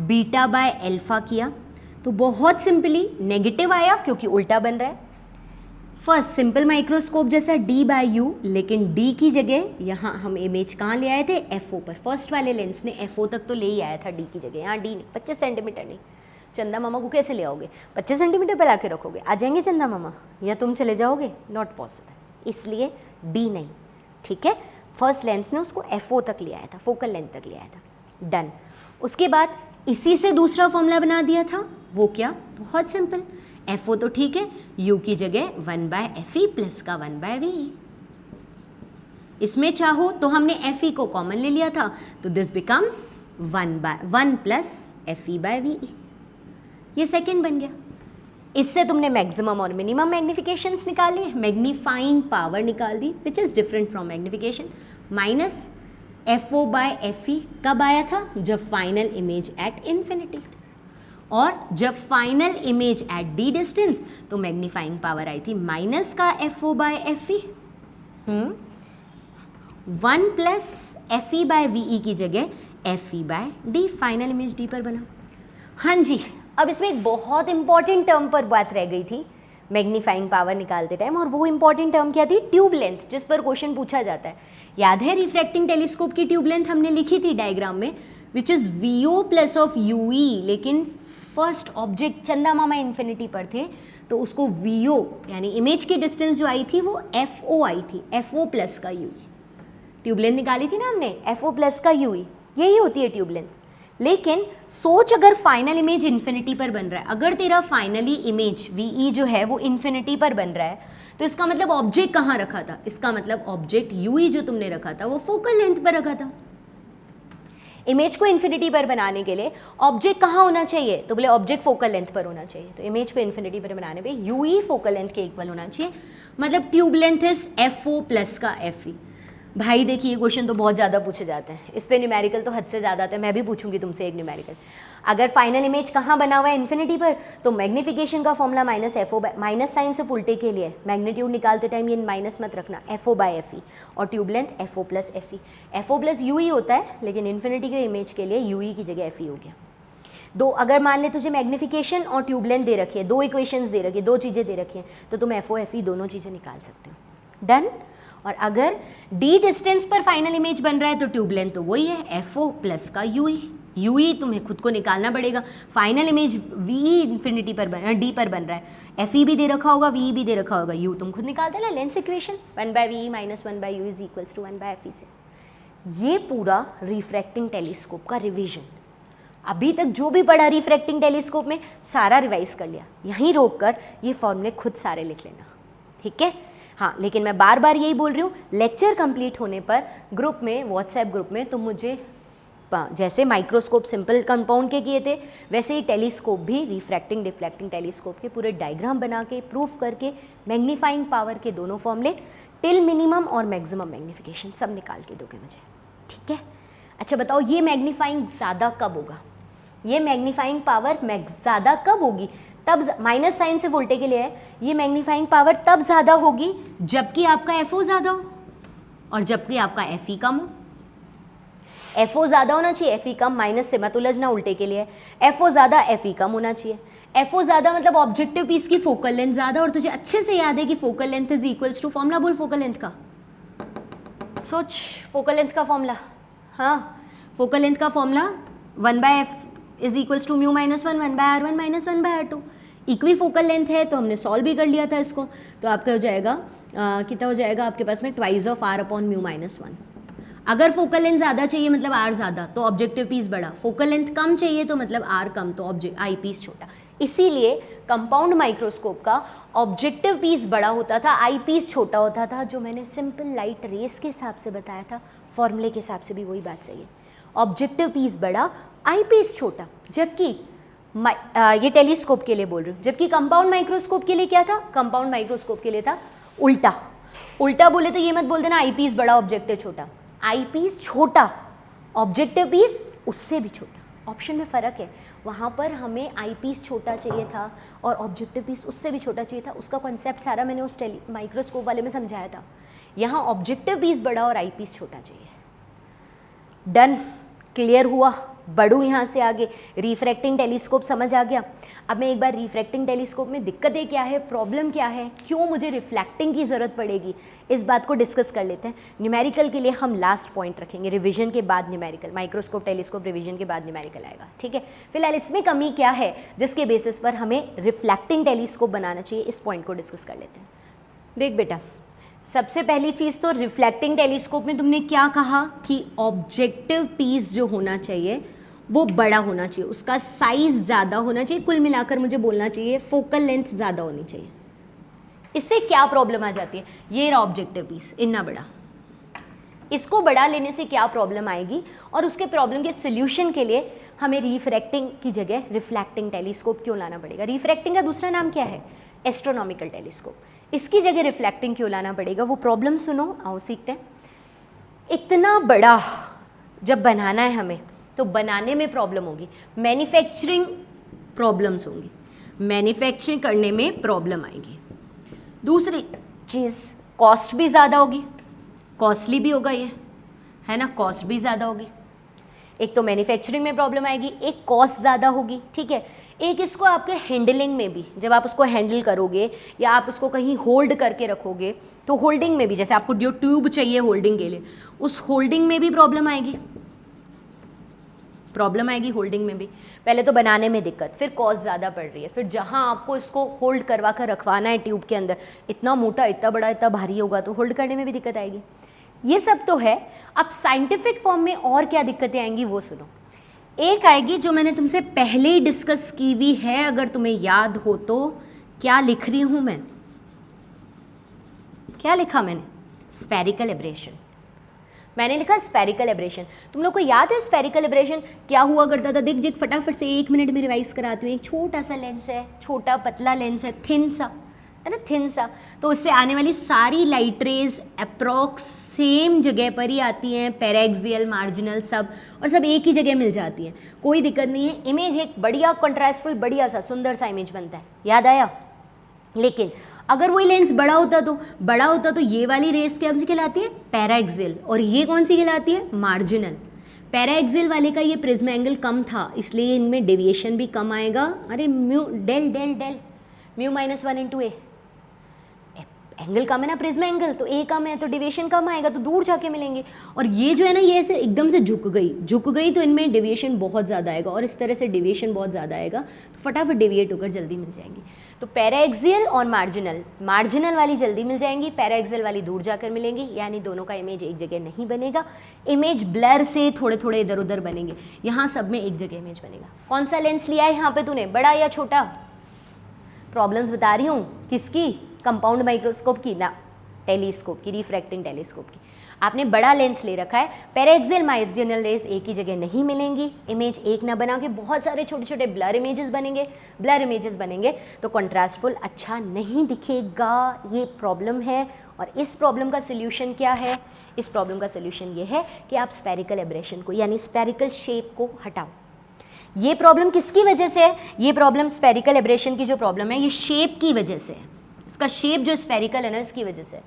बीटा बाय अल्फा किया तो बहुत सिंपली नेगेटिव आया क्योंकि उल्टा बन रहा है। फर्स्ट सिंपल माइक्रोस्कोप जैसा D/U, लेकिन D की जगह यहाँ हम इमेज कहाँ ले आए थे, FO पर। फर्स्ट वाले लेंस ने FO तक तो ले ही आया था D की जगह, यहाँ D नहीं, 25 सेंटीमीटर नहीं। चंदा मामा को कैसे ले आओगे, 25 सेंटीमीटर पर ला के रखोगे, आ जाएंगे चंदा मामा, या तुम चले जाओगे, नॉट पॉसिबल, इसलिए D नहीं, ठीक है। फर्स्ट लेंस ने उसको FO तक ले आया था, फोकल लेंथ तक ले आया था, डन। उसके बाद इसी से दूसरा फॉर्मूला बना दिया था, वो क्या, बहुत सिंपल, FO तो ठीक है, U की जगह 1/FE प्लस का 1/VE। इसमें चाहो तो हमने FE को कॉमन ले लिया था, तो दिस बिकम्स 1 प्लस FE/VE, ये सेकंड बन गया। इससे तुमने मैक्सिमम और मिनिमम मैग्निफिकेशंस निकाले, मैग्नीफाइंग पावर निकाल दी, which is different from magnification. Minus FO/FE कब आया था, जब फाइनल इमेज एट इन्फिनिटी, और जब final image at D distance तो मैग्नीफाइंग पावर आई थी माइनस का FO/FE। 1 प्लस FE/VE की जगह FE/D, फाइनल इमेज D पर बना। हाँ जी, अब इसमें एक बहुत इंपॉर्टेंट टर्म पर बात रह गई थी मैग्नीफाइंग पावर निकालते टाइम, और वो इंपॉर्टेंट टर्म क्या थी, ट्यूब लेंथ, जिस पर क्वेश्चन पूछा जाता है। याद है रिफ्रैक्टिंग टेलीस्कोप की ट्यूब लेंथ हमने लिखी थी डायग्राम में, which is VO plus of UE, लेकिन फर्स्ट ऑब्जेक्ट चंदा मामा इन्फिनिटी पर थे, तो उसको VO यानी इमेज की डिस्टेंस जो आई थी वो FO आई थी, FO प्लस का UE। ट्यूब लेंथ निकाली थी ना हमने, FO प्लस का UE, यही होती है ट्यूब लेंथ। लेकिन सोच, अगर फाइनल इमेज इन्फिनिटी पर बन रहा है, अगर तेरा फाइनली इमेज VE जो है वो इन्फिनिटी पर बन रहा है, तो इसका मतलब ऑब्जेक्ट कहाँ रखा था, इसका मतलब ऑब्जेक्ट UE जो तुमने रखा था वो फोकल लेंथ पर रखा था। इमेज को इन्फिनिटी पर बनाने के लिए ऑब्जेक्ट कहाँ होना चाहिए, तो बोले ऑब्जेक्ट फोकल लेंथ पर होना चाहिए, तो इमेज को इन्फिनिटी पर बनाने पे UE फोकल लेंथ के इक्वल होना चाहिए, मतलब tube length is FO plus का FE। भाई देखिए, ये क्वेश्चन तो बहुत ज़्यादा पूछे जाते हैं, इस पर न्यूमेरिकल तो हद से ज़्यादा आते हैं, मैं भी पूछूंगी तुमसे एक न्यूमेरिकल। अगर फाइनल इमेज कहाँ बना हुआ है, इन्फिनिटी पर, तो मैग्निफिकेशन का formula minus FO, minus sign से उल्टे के लिए मैग्नीट्यूड निकालते टाइम ये माइनस मत रखना, FO/FE, और tube length FO plus FE। FO plus UE होता है, लेकिन इन्फिनिटी के इमेज के लिए UE की जगह FE हो गया। दो, अगर मान ले तुझे मैग्निफिकेशन और ट्यूब लेंथ दे रखी है, दो इक्वेशंस दे रखी है, दो चीज़ें दे रखी हैं, तो तुम FO/FE दोनों चीज़ें निकाल सकते हो, डन। और अगर D डिस्टेंस पर फाइनल इमेज बन रहा है तो ट्यूब लेंथ तो वही है, FO प्लस का UE तुम्हें खुद को निकालना पड़ेगा। फाइनल इमेज VE इन्फिनिटी पर D पर बन रहा है, FE भी दे रखा होगा, VE भी दे रखा होगा, U तुम खुद निकाल देना, lens equation 1/VE minus 1/U is equals to 1/FE से। ये पूरा रिफ्रैक्टिंग टेलीस्कोप का रिविजन, अभी तक जो भी पढ़ा रिफ्रैक्टिंग टेलीस्कोप में सारा रिवाइज कर लिया, यहीं रोक कर ये फॉर्मूले खुद सारे लिख लेना, ठीक है। हाँ, लेकिन मैं बार बार यही बोल रही हूँ, लेक्चर कंप्लीट होने पर ग्रुप में, व्हाट्सएप ग्रुप में तुम मुझे, जैसे माइक्रोस्कोप सिंपल कंपाउंड के किए थे, वैसे ही टेलीस्कोप भी रिफ्रैक्टिंग डिफ्रैक्टिंग टेलीस्कोप के पूरे डायग्राम बना के प्रूफ करके मैग्नीफाइंग पावर के दोनों फॉर्मूले टिल मिनिमम और मैक्सिमम मैग्नीफिकेशन सब निकाल के दोगे मुझे, ठीक है। अच्छा बताओ, ये मैग्नीफाइंग ज़्यादा कब होगा, ये मैग्नीफाइंग पावर ज़्यादा कब होगी, तब माइनस साइन से उल्टे के लिए है, ये मैग्नीफाइंग पावर तब ज़्यादा होगी जबकि आपका FO ज़्यादा हो और जबकि आपका FE कम हो। FO ज़्यादा होना चाहिए, FE कम, माइनस से मत उलझना, उल्टे के लिए FO ज़्यादा FE कम होना चाहिए। FO ज़्यादा मतलब ऑब्जेक्टिव पीस की फोकल लेंथ ज़्यादा, और तुझे अच्छे से याद है कि focal length is equals to, formula बोल फोकल लेंथ का, सोच फोकल लेंथ का फॉर्मूला, हाँ फोकल लेंथ का formula 1/F is equals to mu minus 1 1/R1 minus 1/R2। इक्वी फोकल लेंथ है तो हमने सॉल्व भी कर लिया था इसको, तो आपका हो जाएगा कितना हो जाएगा आपके पास में, twice of R upon mu minus 1। अगर फोकल लेंथ ज़्यादा चाहिए मतलब R ज़्यादा, तो ऑब्जेक्टिव पीस बड़ा, फोकल लेंथ कम चाहिए तो मतलब R कम, तो आई पीस छोटा। इसीलिए कंपाउंड माइक्रोस्कोप का ऑब्जेक्टिव पीस बड़ा होता था, आई पीस छोटा होता था, जो मैंने सिंपल लाइट रेस के हिसाब से बताया था, फॉर्मूले के हिसाब से भी वही बात सही है। ऑब्जेक्टिव पीस बड़ा, आई पीस छोटा, जबकि ये टेलीस्कोप के लिए बोल रही हूँ, जबकि कंपाउंड माइक्रोस्कोप के लिए क्या था, कंपाउंड माइक्रोस्कोप के लिए था उल्टा। उल्टा बोले तो ये मत बोल देना आई पीस बड़ा ऑब्जेक्टिव छोटा, आई पीस छोटा ऑब्जेक्टिव पीस उससे भी छोटा, ऑप्शन में फ़र्क है। वहाँ पर हमें आई पीस छोटा चाहिए था और ऑब्जेक्टिव पीस उससे भी छोटा चाहिए था, उसका कॉन्सेप्ट सारा मैंने उस माइक्रोस्कोप वाले में समझाया था। यहाँ ऑब्जेक्टिव पीस बड़ा और आई पीस छोटा चाहिए। डन, क्लियर हुआ। बढ़ूँ यहाँ से आगे, रिफ्रैक्टिंग टेलीस्कोप समझ आ गया। अब मैं एक बार रिफ्रैक्टिंग टेलीस्कोप में दिक्कतें क्या है, प्रॉब्लम क्या है, क्यों मुझे रिफ्लेक्टिंग की ज़रूरत पड़ेगी, इस बात को डिस्कस कर लेते हैं। न्यूमेरिकल के लिए हम लास्ट पॉइंट रखेंगे, रिवीजन के बाद न्यूमेरिकल, माइक्रोस्कोप टेलीस्कोप रिवीजन के बाद न्यूमेरिकल आएगा, ठीक है। फिलहाल इसमें कमी क्या है जिसके बेसिस पर हमें रिफ्लेक्टिंग टेलीस्कोप बनाना चाहिए, इस पॉइंट को डिस्कस कर लेते हैं। देख बेटा, सबसे पहली चीज़ तो रिफ्लेक्टिंग टेलीस्कोप में तुमने क्या कहा कि ऑब्जेक्टिव पीस जो होना चाहिए वो बड़ा होना चाहिए, उसका साइज ज़्यादा होना चाहिए, कुल मिलाकर मुझे बोलना चाहिए फोकल लेंथ ज़्यादा होनी चाहिए। इससे क्या प्रॉब्लम आ जाती है, ये रहा ऑब्जेक्टिव पीस इतना बड़ा, इसको बड़ा लेने से क्या प्रॉब्लम आएगी, और उसके प्रॉब्लम के सोल्यूशन के लिए हमें रिफ्रैक्टिंग की जगह रिफ्लेक्टिंग टेलीस्कोप क्यों लाना पड़ेगा। रिफ्रैक्टिंग का दूसरा नाम क्या है, एस्ट्रोनॉमिकल टेलीस्कोप, इसकी जगह रिफ्लेक्टिंग क्यों लाना पड़ेगा, वो प्रॉब्लम सुनो, आओ सीखते हैं। इतना बड़ा जब बनाना है हमें तो बनाने में प्रॉब्लम होगी, मैन्युफैक्चरिंग प्रॉब्लम्स होंगी, मैन्युफैक्चरिंग करने में प्रॉब्लम आएगी। दूसरी चीज़ कॉस्ट भी ज़्यादा होगी, कॉस्टली भी होगा ये, है ना, कॉस्ट भी ज़्यादा होगी। एक तो मैन्युफैक्चरिंग में प्रॉब्लम आएगी, एक कॉस्ट ज़्यादा होगी, ठीक है। एक इसको आपके हैंडलिंग में भी, जब आप उसको हैंडल करोगे या आप उसको कहीं होल्ड करके रखोगे तो होल्डिंग में भी, जैसे आपको जो ट्यूब चाहिए होल्डिंग के लिए, उस होल्डिंग में भी प्रॉब्लम आएगी, प्रॉब्लम आएगी होल्डिंग में भी। पहले तो बनाने में दिक्कत, फिर कॉस्ट ज़्यादा पड़ रही है, फिर जहाँ आपको इसको होल्ड करवा कर रखवाना है ट्यूब के अंदर, इतना मोटा, इतना बड़ा, इतना भारी होगा तो होल्ड करने में भी दिक्कत आएगी। ये सब तो है। अब साइंटिफिक फॉर्म में और क्या दिक्कतें आएंगी वो सुनो। एक आएगी जो मैंने तुमसे पहले ही डिस्कस की हुई है, अगर तुम्हें याद हो तो, क्या लिख रही हूँ मैं, क्या लिखा मैंने, स्फेरिकल एब्रेशन। मैंने लिखा स्फेरिकल एब्रेशन। तुम लोग को याद है स्फेरिकल एब्रेशन क्या हुआ करता था, दिख फटाफट से 1 मिनट में रिवाइज कराती हूँ। एक छोटा सा लेंस है, छोटा पतला लेंस है, थिन सा, है ना, थिन सा, तो उससे आने वाली सारी लाइट रेज अप्रॉक्स सेम जगह पर ही आती हैं, पैराक्सियल, मार्जिनल, सब, और सब एक ही जगह मिल जाती हैं, कोई दिक्कत नहीं है। इमेज एक बढ़िया कंट्रास्टफुल, बढ़िया सा सुंदर सा इमेज बनता है, याद आया। लेकिन अगर वही लेंस बड़ा होता तो ये वाली रेस क्या सी कहलाती है, पैराक्सियल, और ये कौन सी कहलाती है, मार्जिनल। पैराक्सियल वाले का ये प्रिज्म एंगल कम था, इसलिए इनमें डेविएशन भी कम आएगा। अरे mu del del del mu -1 × A, angle कम है ना प्रिज्म एंगल, तो ए कम है तो डेविएशन कम आएगा, तो दूर जाके मिलेंगे। और ये जो है ना, ये ऐसे एकदम से झुक गई तो इनमें डेविएशन बहुत ज़्यादा आएगा, और इस तरह से डेविएशन बहुत ज़्यादा आएगा तो फटाफट डेविएट होकर जल्दी मिल जाएंगी। तो पैराक्सियल और मार्जिनल वाली जल्दी मिल जाएंगी, पैराक्सियल वाली दूर जाकर मिलेंगी, यानी दोनों का इमेज एक जगह नहीं बनेगा, इमेज ब्लर से थोड़े थोड़े इधर उधर बनेंगे, यहाँ सब में एक जगह इमेज बनेगा। कौन सा लेंस लिया है यहाँ पे तूने, बड़ा या छोटा, प्रॉब्लम्स बता रही हूँ किसकी, कंपाउंड माइक्रोस्कोप की ना, टेलीस्कोप की, रिफ्रैक्टिंग टेलीस्कोप की। आपने बड़ा लेंस ले रखा है, पैराक्सियल मार्जिनल रेज एक ही जगह नहीं मिलेंगी, इमेज एक ना बना के बहुत सारे छोटे छोटे ब्लर इमेजेस बनेंगे तो कंट्रास्टफुल अच्छा नहीं दिखेगा, ये प्रॉब्लम है। और इस प्रॉब्लम का सोल्यूशन क्या है, इस प्रॉब्लम का सोल्यूशन ये है कि आप स्फेरिकल एब्रेशन को, यानी स्फेरिकल शेप को हटाओ। ये प्रॉब्लम किसकी वजह से है, ये प्रॉब्लम स्फेरिकल एब्रेशन की जो प्रॉब्लम है ये शेप की वजह से है, इसका शेप जो स्फेरिकल है ना इसकी वजह से।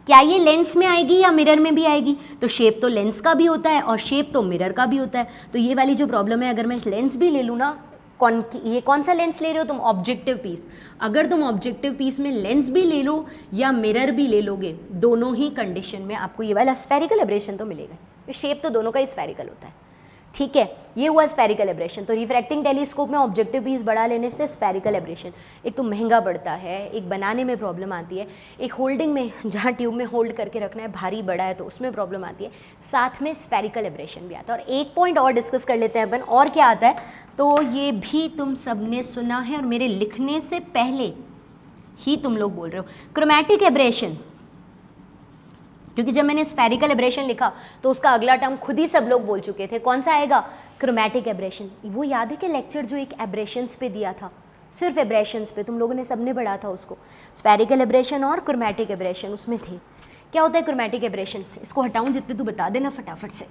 क्या ये लेंस में आएगी या मिरर में भी आएगी, तो शेप तो लेंस का भी होता है और शेप तो मिरर का भी होता है। तो ये वाली जो प्रॉब्लम है, अगर मैं लेंस भी ले लूँ ना, ये कौन सा लेंस ले रहे हो तुम, ऑब्जेक्टिव पीस, अगर तुम ऑब्जेक्टिव पीस में लेंस भी ले लो या मिरर भी ले लोगे, दोनों ही कंडीशन में आपको ये वाला स्फेरिकल एब्रेशन तो मिलेगा। शेप तो दोनों का ही स्फेरिकल होता है, ठीक है। ये हुआ स्फेरिकल एब्रेशन। तो रिफ्रैक्टिंग टेलीस्कोप में ऑब्जेक्टिव पीस बढ़ा लेने से स्फेरिकल एब्रेशन, एक तो महंगा पड़ता है, एक बनाने में प्रॉब्लम आती है, एक होल्डिंग में, जहाँ ट्यूब में होल्ड करके रखना है, भारी बड़ा है तो उसमें प्रॉब्लम आती है, साथ में स्फेरिकल एब्रेशन भी आता है। और एक पॉइंट और डिस्कस कर लेते हैं अपन, और क्या आता है, तो ये भी तुम सबने सुना है और मेरे लिखने से पहले ही तुम लोग बोल रहे हो, क्रोमैटिक एब्रेशन। क्योंकि जब मैंने स्फेरिकल एब्रेशन लिखा तो उसका अगला टर्म खुद ही सब लोग बोल चुके थे, कौन सा आएगा, क्रोमैटिक एब्रेशन। वो याद है कि लेक्चर जो एक एब्रेशंस पे दिया था, सिर्फ एब्रेशंस पे, तुम लोगों ने सबने पढ़ा था उसको, स्फेरिकल एब्रेशन और क्रोमैटिक एब्रेशन उसमें थे। क्या होता है क्रोमैटिक एब्रेशन, इसको हटाऊं जितने तू बता देना फटाफट से।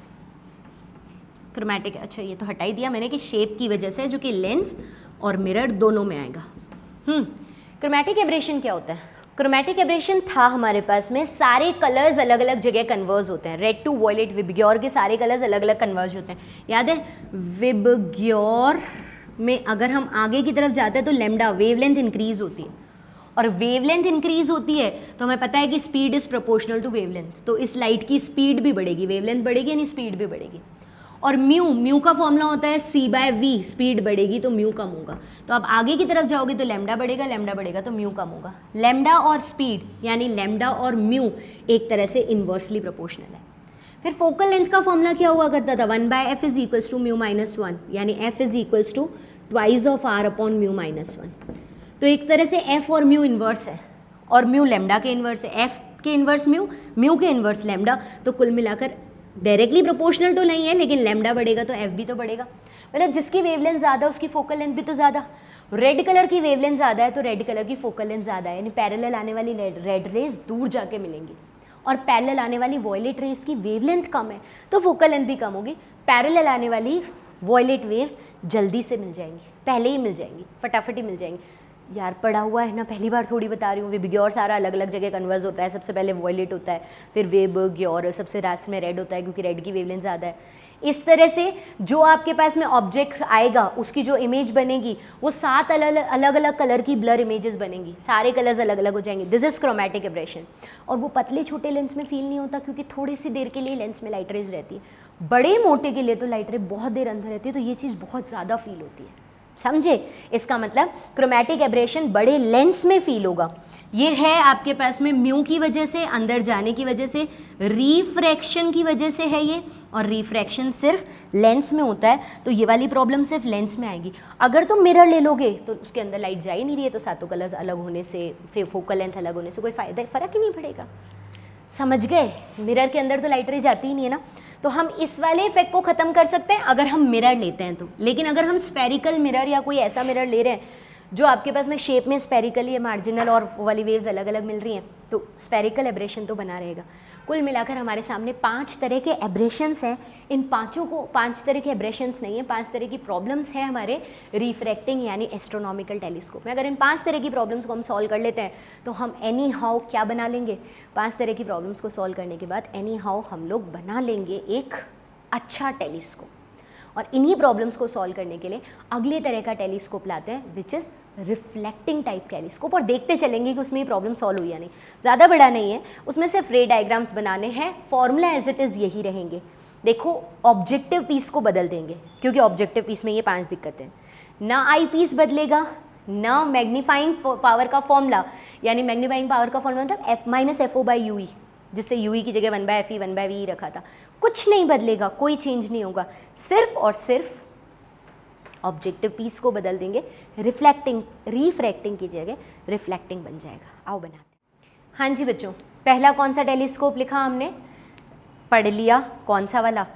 क्रोमैटिक, अच्छा ये तो हटा ही दिया मैंने कि शेप की वजह से, जो कि लेंस और मिरर दोनों में आएगा। क्रोमैटिक एब्रेशन क्या होता है, क्रोमैटिक एब्रेशन था हमारे पास में, सारे कलर्स अलग अलग जगह कन्वर्ज होते हैं, रेड टू वॉयलेट विबग्योर के सारे कलर्स अलग अलग कन्वर्ज होते हैं, याद है। विबग्योर में अगर हम आगे की तरफ जाते हैं तो लैम्डा वेवलेंथ इंक्रीज होती है, और वेवलेंथ इंक्रीज होती है तो हमें पता है कि speed is proportional to wavelength, तो इस लाइट की स्पीड भी बढ़ेगी, वेवलेंथ बढ़ेगी यानी स्पीड भी बढ़ेगी। और म्यू का फॉर्मूला होता है c/v, स्पीड बढ़ेगी तो म्यू कम होगा, तो आप आगे की तरफ जाओगे तो लैम्डा बढ़ेगा तो म्यू कम होगा। लैम्डा और स्पीड यानी लैम्डा और म्यू एक तरह से इन्वर्सली प्रोपोर्शनल है। फिर फोकल लेंथ का फॉर्मूला क्या हुआ करता था, 1/f is equals to mu minus 1, यानी f is equals to twice of r upon mu minus 1। तो एक तरह से f और म्यू इन्वर्स है, और म्यू लैम्डा के इन्वर्स है, f के इन्वर्स म्यू के इन्वर्स लैम्डा, तो कुल मिलाकर डायरेक्टली प्रोपोर्शनल तो नहीं है, लेकिन लैम्डा बढ़ेगा तो f भी तो बढ़ेगा। मतलब जिसकी वेवलेंथ ज़्यादा उसकी फोकल लेंथ भी तो ज़्यादा। रेड कलर की वेवलेंथ ज़्यादा है तो रेड कलर की फोकल लेंथ ज़्यादा है, यानी पैरेलल आने वाली रेड रेज दूर जाके मिलेंगी, और पैरेलल आने वाली वॉयलेट रेज की वेवलेंथ कम है तो फोकल लेंथ भी कम होगी। पैरेलल आने वाली वॉयलेट वेव्स जल्दी से मिल जाएंगी, पहले ही मिल जाएंगी, फटाफट ही मिल जाएंगी। यार पढ़ा हुआ है ना, पहली बार थोड़ी बता रही हूँ। विबग्योर सारा अलग अलग जगह कन्वर्ज होता है, सबसे पहले वॉयलेट होता है, फिर विबग्योर सबसे लास्ट में रेड होता है क्योंकि रेड की वेवलेंथ ज़्यादा है। इस तरह से जो आपके पास में ऑब्जेक्ट आएगा उसकी जो इमेज बनेगी वो 7 अलग अलग कलर की ब्लर इमेजेस बनेंगी, सारे कलर्स अलग अलग हो जाएंगे। This is chromatic aberration. और वो पतले छोटे लेंस में फील नहीं होता क्योंकि थोड़ी सी देर के लिए लेंस में लाइट रेज रहती है, बड़े मोटे के लिए तो लाइट रे बहुत देर अंदर रहती है, तो ये चीज़ बहुत ज़्यादा फील होती है, समझे। इसका मतलब क्रोमैटिक एब्रेशन बड़े लेंस में फील होगा। ये है आपके पास में म्यू की वजह से, अंदर जाने की वजह से, रिफ्रैक्शन की वजह से है ये, और रिफ्रैक्शन सिर्फ लेंस में होता है, तो ये वाली प्रॉब्लम सिर्फ लेंस में आएगी। अगर तुम मिरर ले लोगे तो उसके अंदर लाइट जा ही नहीं रही है, तो सातों कलर्स अलग होने से, फिर फोकल लेंथ अलग होने से कोई फ़र्क ही नहीं पड़ेगा, समझ गए। मिरर के अंदर तो लाइट रे जाती ही नहीं है ना, तो हम इस वाले इफेक्ट को ख़त्म कर सकते हैं अगर हम मिरर लेते हैं तो। लेकिन अगर हम स्फेरिकल मिरर या कोई ऐसा मिरर ले रहे हैं जो आपके पास में शेप में स्फेरिकली है, मार्जिनल और वाली वेव्स अलग अलग मिल रही हैं, तो स्फेरिकल एब्रेशन तो बना रहेगा। कुल मिलाकर हमारे सामने 5 तरह के एब्रेशंस हैं। इन पांचों को 5 तरह के एब्रेशंस नहीं है, 5 तरह की प्रॉब्लम्स हैं हमारे रिफ्रैक्टिंग यानी एस्ट्रोनॉमिकल टेलीस्कोप में। अगर इन 5 तरह की प्रॉब्लम्स को हम सॉल्व कर लेते हैं तो हम एनी हाउ क्या बना लेंगे, 5 तरह की प्रॉब्लम्स को सॉल्व करने के बाद एनी हाउ हम लोग बना लेंगे एक अच्छा टेलीस्कोप। और इन्हीं प्रॉब्लम्स को सॉल्व करने के लिए अगले तरह का टेलीस्कोप लाते हैं which is reflecting type telescope, और देखते चलेंगे कि उसमें ये प्रॉब्लम सॉल्व हुई या नहीं। ज़्यादा बड़ा नहीं है, उसमें सिर्फ रे डायग्राम्स बनाने हैं, फॉर्मूला एज इट इज़ यही रहेंगे। देखो ऑब्जेक्टिव पीस को बदल देंगे क्योंकि ऑब्जेक्टिव पीस में ये 5 दिक्कतें हैं, ना आई पीस बदलेगा, ना मैग्नीफाइंग पावर का फॉर्मूला, यानी मैग्नीफाइंग पावर का फॉर्मूला मतलब f - FO/UE, जिससे UE की जगह 1/FE 1/VE रखा था, कुछ नहीं बदलेगा, कोई चेंज नहीं होगा, सिर्फ और सिर्फ ऑब्जेक्टिव पीस को बदल देंगे, रिफ्रैक्टिंग की जगह रिफ्लेक्टिंग बन जाएगा। आओ बनाते हैं। हाँ जी बच्चों, पहला कौन सा टेलीस्कोप लिखा हमने, पढ़ लिया, कौन सा वाला,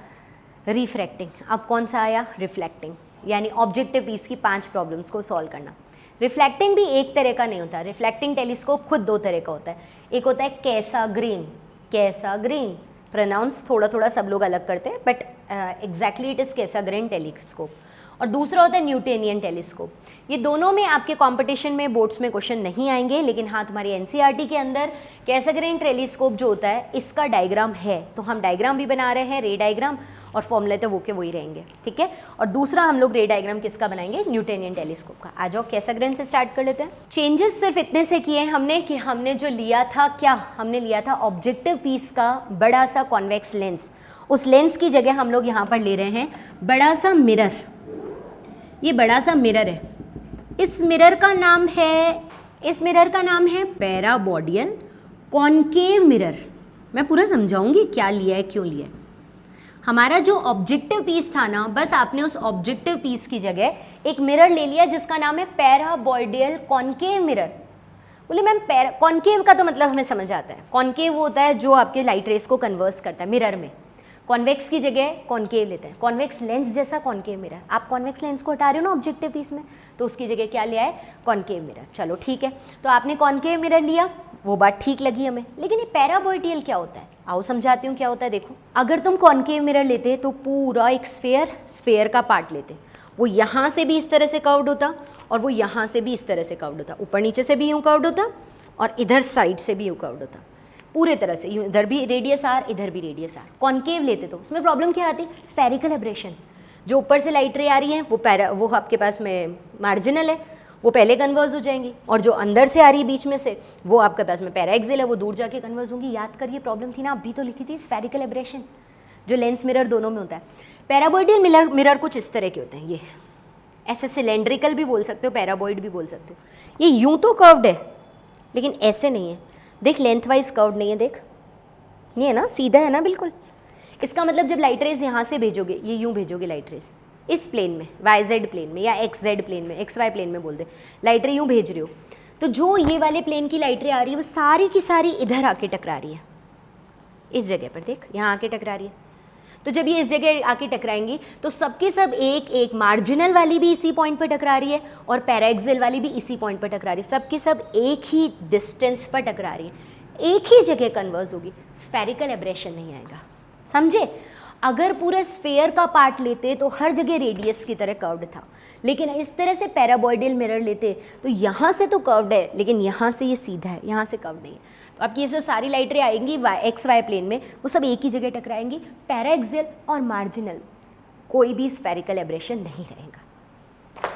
रिफ्रैक्टिंग। अब कौन सा आया, रिफ्लेक्टिंग, यानी ऑब्जेक्टिव पीस की 5 प्रॉब्लम्स को सॉल्व करना। रिफ्लेक्टिंग भी एक तरह का नहीं होता, रिफ्लेक्टिंग टेलीस्कोप खुद 2 तरह का होता है। एक होता है कैसाग्रीन, प्रोनाउंस थोड़ा थोड़ा सब लोग अलग करते हैं, but exactly it is Cassegrain telescope. और दूसरा होता है न्यूटोनियन टेलीस्कोप। ये दोनों में आपके कंपटीशन में बोर्ड्स में क्वेश्चन नहीं आएंगे, लेकिन हाँ तुम्हारी एनसीईआरटी के अंदर कैसाग्रीन टेलीस्कोप जो होता है इसका डायग्राम है, तो हम डायग्राम भी बना रहे हैं, रे डायग्राम, और फॉर्मूले तो वो के वही रहेंगे, ठीक है। और दूसरा हम लोग रे डायग्राम किसका बनाएंगे, न्यूटोनियन टेलीस्कोप का। आ जाओ कैसाग्रीन से स्टार्ट कर लेते हैं। चेंजेस सिर्फ इतने से किए हमने कि हमने जो लिया था, क्या हमने लिया था, ऑब्जेक्टिव पीस का बड़ा सा कॉन्वेक्स लेंस, उस लेंस की जगह हम लोग यहाँ पर ले रहे हैं बड़ा सा मिरर। ये बड़ा सा मिरर है, इस मिरर का नाम है पैराबोडियल कॉन्केव मिरर। मैं पूरा समझाऊंगी क्या लिया है, क्यों लिया है। हमारा जो ऑब्जेक्टिव पीस था ना, बस आपने उस ऑब्जेक्टिव पीस की जगह एक मिरर ले लिया जिसका नाम है पैराबोडियल कॉन्केव मिरर। बोले मैम कॉन्केव का तो मतलब हमें समझ आता है, कॉन्केव वो होता है जो आपके लाइट रेस को कन्वर्स करता है मिरर में, कॉन्वेक्स की जगह कॉन्केव लेते हैं, कॉन्वेक्स लेंस जैसा कॉन्केव मिरर। आप कॉन्वेक्स लेंस को हटा रहे हो ना ऑब्जेक्टिव पीस में, तो उसकी जगह क्या लिया है, कॉन्केव मिरर। चलो ठीक है, तो आपने कॉन्केव मिरर लिया, वो बात ठीक लगी हमें, लेकिन ये पैराबोइडियल क्या होता है, आओ समझाती हूँ क्या होता है। देखो, अगर तुम कॉन्केव मिरर लेते तो पूरा एक स्फेयर का पार्ट लेते, वो यहाँ से भी इस तरह से कर्व्ड होता और वो यहाँ से भी इस तरह से कर्व्ड होता, ऊपर नीचे से भी यूँ कर्व्ड होता और इधर साइड से भी यू कर्व्ड होता, पूरे तरह से, यूँ इधर भी रेडियस आर, इधर भी रेडियस आर। कॉन्केव लेते तो उसमें प्रॉब्लम क्या आती, स्फेरिकल एब्रेशन। जो ऊपर से लाइट रे आ रही है वो आपके पास में मार्जिनल है, वो पहले कन्वर्स हो जाएंगी, और जो अंदर से आ रही है बीच में से वो आपके पास में पैराएक्सियल है, वो दूर जाके कन्वर्स होंगी। याद करिए प्रॉब्लम थी ना, अभी तो लिखी थी, स्फेरिकल एब्रेशन जो लेंस मिरर दोनों में होता है। पैराबॉइडल मिरर कुछ इस तरह के होते हैं, ये ऐसे सिलेंड्रिकल भी बोल सकते हो, पैराबॉइड भी बोल सकते हो। ये यूं तो कर्व्ड है लेकिन ऐसे नहीं है, देख लेंथ वाइज कर्व्ड नहीं है, देख ये है ना, सीधा है ना बिल्कुल। इसका मतलब जब लाइट रेज यहाँ से भेजोगे, ये यूं भेजोगे लाइट रेज इस प्लेन में, वाई जेड प्लेन में या एक्स जेड प्लेन में, एक्स वाई प्लेन में बोल दे, लाइट रे यूं भेज रहे हो, तो जो ये वाले प्लेन की लाइट रे आ रही है वो सारी की सारी इधर आके टकरा रही है, इस जगह पर देख, यहाँ आके टकरा रही है। तो जब ये इस जगह आके टकराएंगी तो सबके सब एक एक, मार्जिनल वाली भी इसी पॉइंट पर टकरा रही है और पैराएक्सियल वाली भी इसी पॉइंट पर टकरा रही है, सबके सब एक ही डिस्टेंस पर टकरा रही है, एक ही जगह कन्वर्स होगी, स्फेरिकल एब्रेशन नहीं आएगा, समझे। अगर पूरे स्फेयर का पार्ट लेते तो हर जगह रेडियस की तरह कर्व्ड था, लेकिन इस तरह से पैराबॉइडल मिरर लेते तो यहाँ से तो कर्व्ड है लेकिन यहाँ से ये सीधा है, यहाँ से कर्व्ड नहीं है। तो आपकी ये जो सारी लाइट रे आएंगी एक्स वाई प्लेन में, वो सब एक ही जगह टकराएंगी, पैराएक्सियल और मार्जिनल, कोई भी स्फेरिकल एब्रेशन नहीं रहेगा।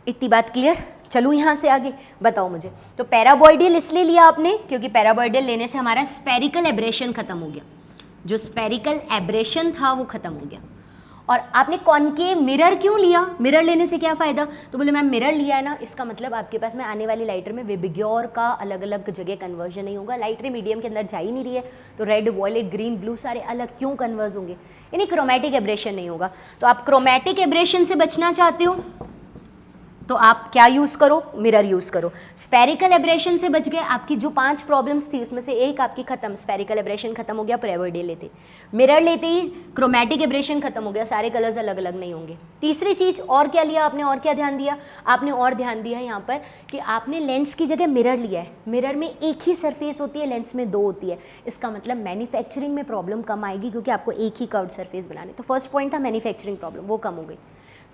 इतनी बात क्लियर। चलूँ यहाँ से आगे, बताओ मुझे। तो पैराबॉइडल इसलिए लिया आपने क्योंकि पैराबॉइडल लेने से हमारा स्फेरिकल एब्रेशन खत्म हो गया, जो स्फेरिकल एब्रेशन था वो खत्म हो गया। और आपने कॉनकेव मिरर क्यों लिया, मिरर लेने से क्या फ़ायदा, तो बोले मैम मिरर लिया है ना, इसका मतलब आपके पास में आने वाली लाइट रे में विबग्योर का अलग अलग जगह कन्वर्जन नहीं होगा, लाइट रे मीडियम के अंदर जा ही नहीं रही है, तो रेड वॉयलेट ग्रीन ब्लू सारे अलग क्यों कन्वर्ज होंगे, यानी क्रोमेटिक एब्रेशन नहीं होगा। तो आप क्रोमेटिक एब्रेशन से बचना चाहते हो तो आप क्या यूज़ करो, मिरर यूज़ करो। स्फेरिकल एब्रेशन से बच गए, आपकी जो 5 प्रॉब्लम्स थी उसमें से एक आपकी खत्म, स्फेरिकल एब्रेशन खत्म हो गया, पैराबॉइडल लेते, मिरर लेते ही क्रोमेटिक एब्रेशन खत्म हो गया, सारे कलर्स अलग अलग नहीं होंगे। तीसरी चीज़ और क्या लिया आपने, और क्या ध्यान दिया आपने, और ध्यान दिया यहाँ पर कि आपने लेंस की जगह मिरर लिया है, मिरर में एक ही सरफेस होती है, लेंस में 2 होती है, इसका मतलब मैन्युफैक्चरिंग में प्रॉब्लम कम आएगी क्योंकि आपको एक ही कर्व्ड सरफेस बनाने। तो फर्स्ट पॉइंट था मैन्युफैक्चरिंग प्रॉब्लम, वो कम हो गई,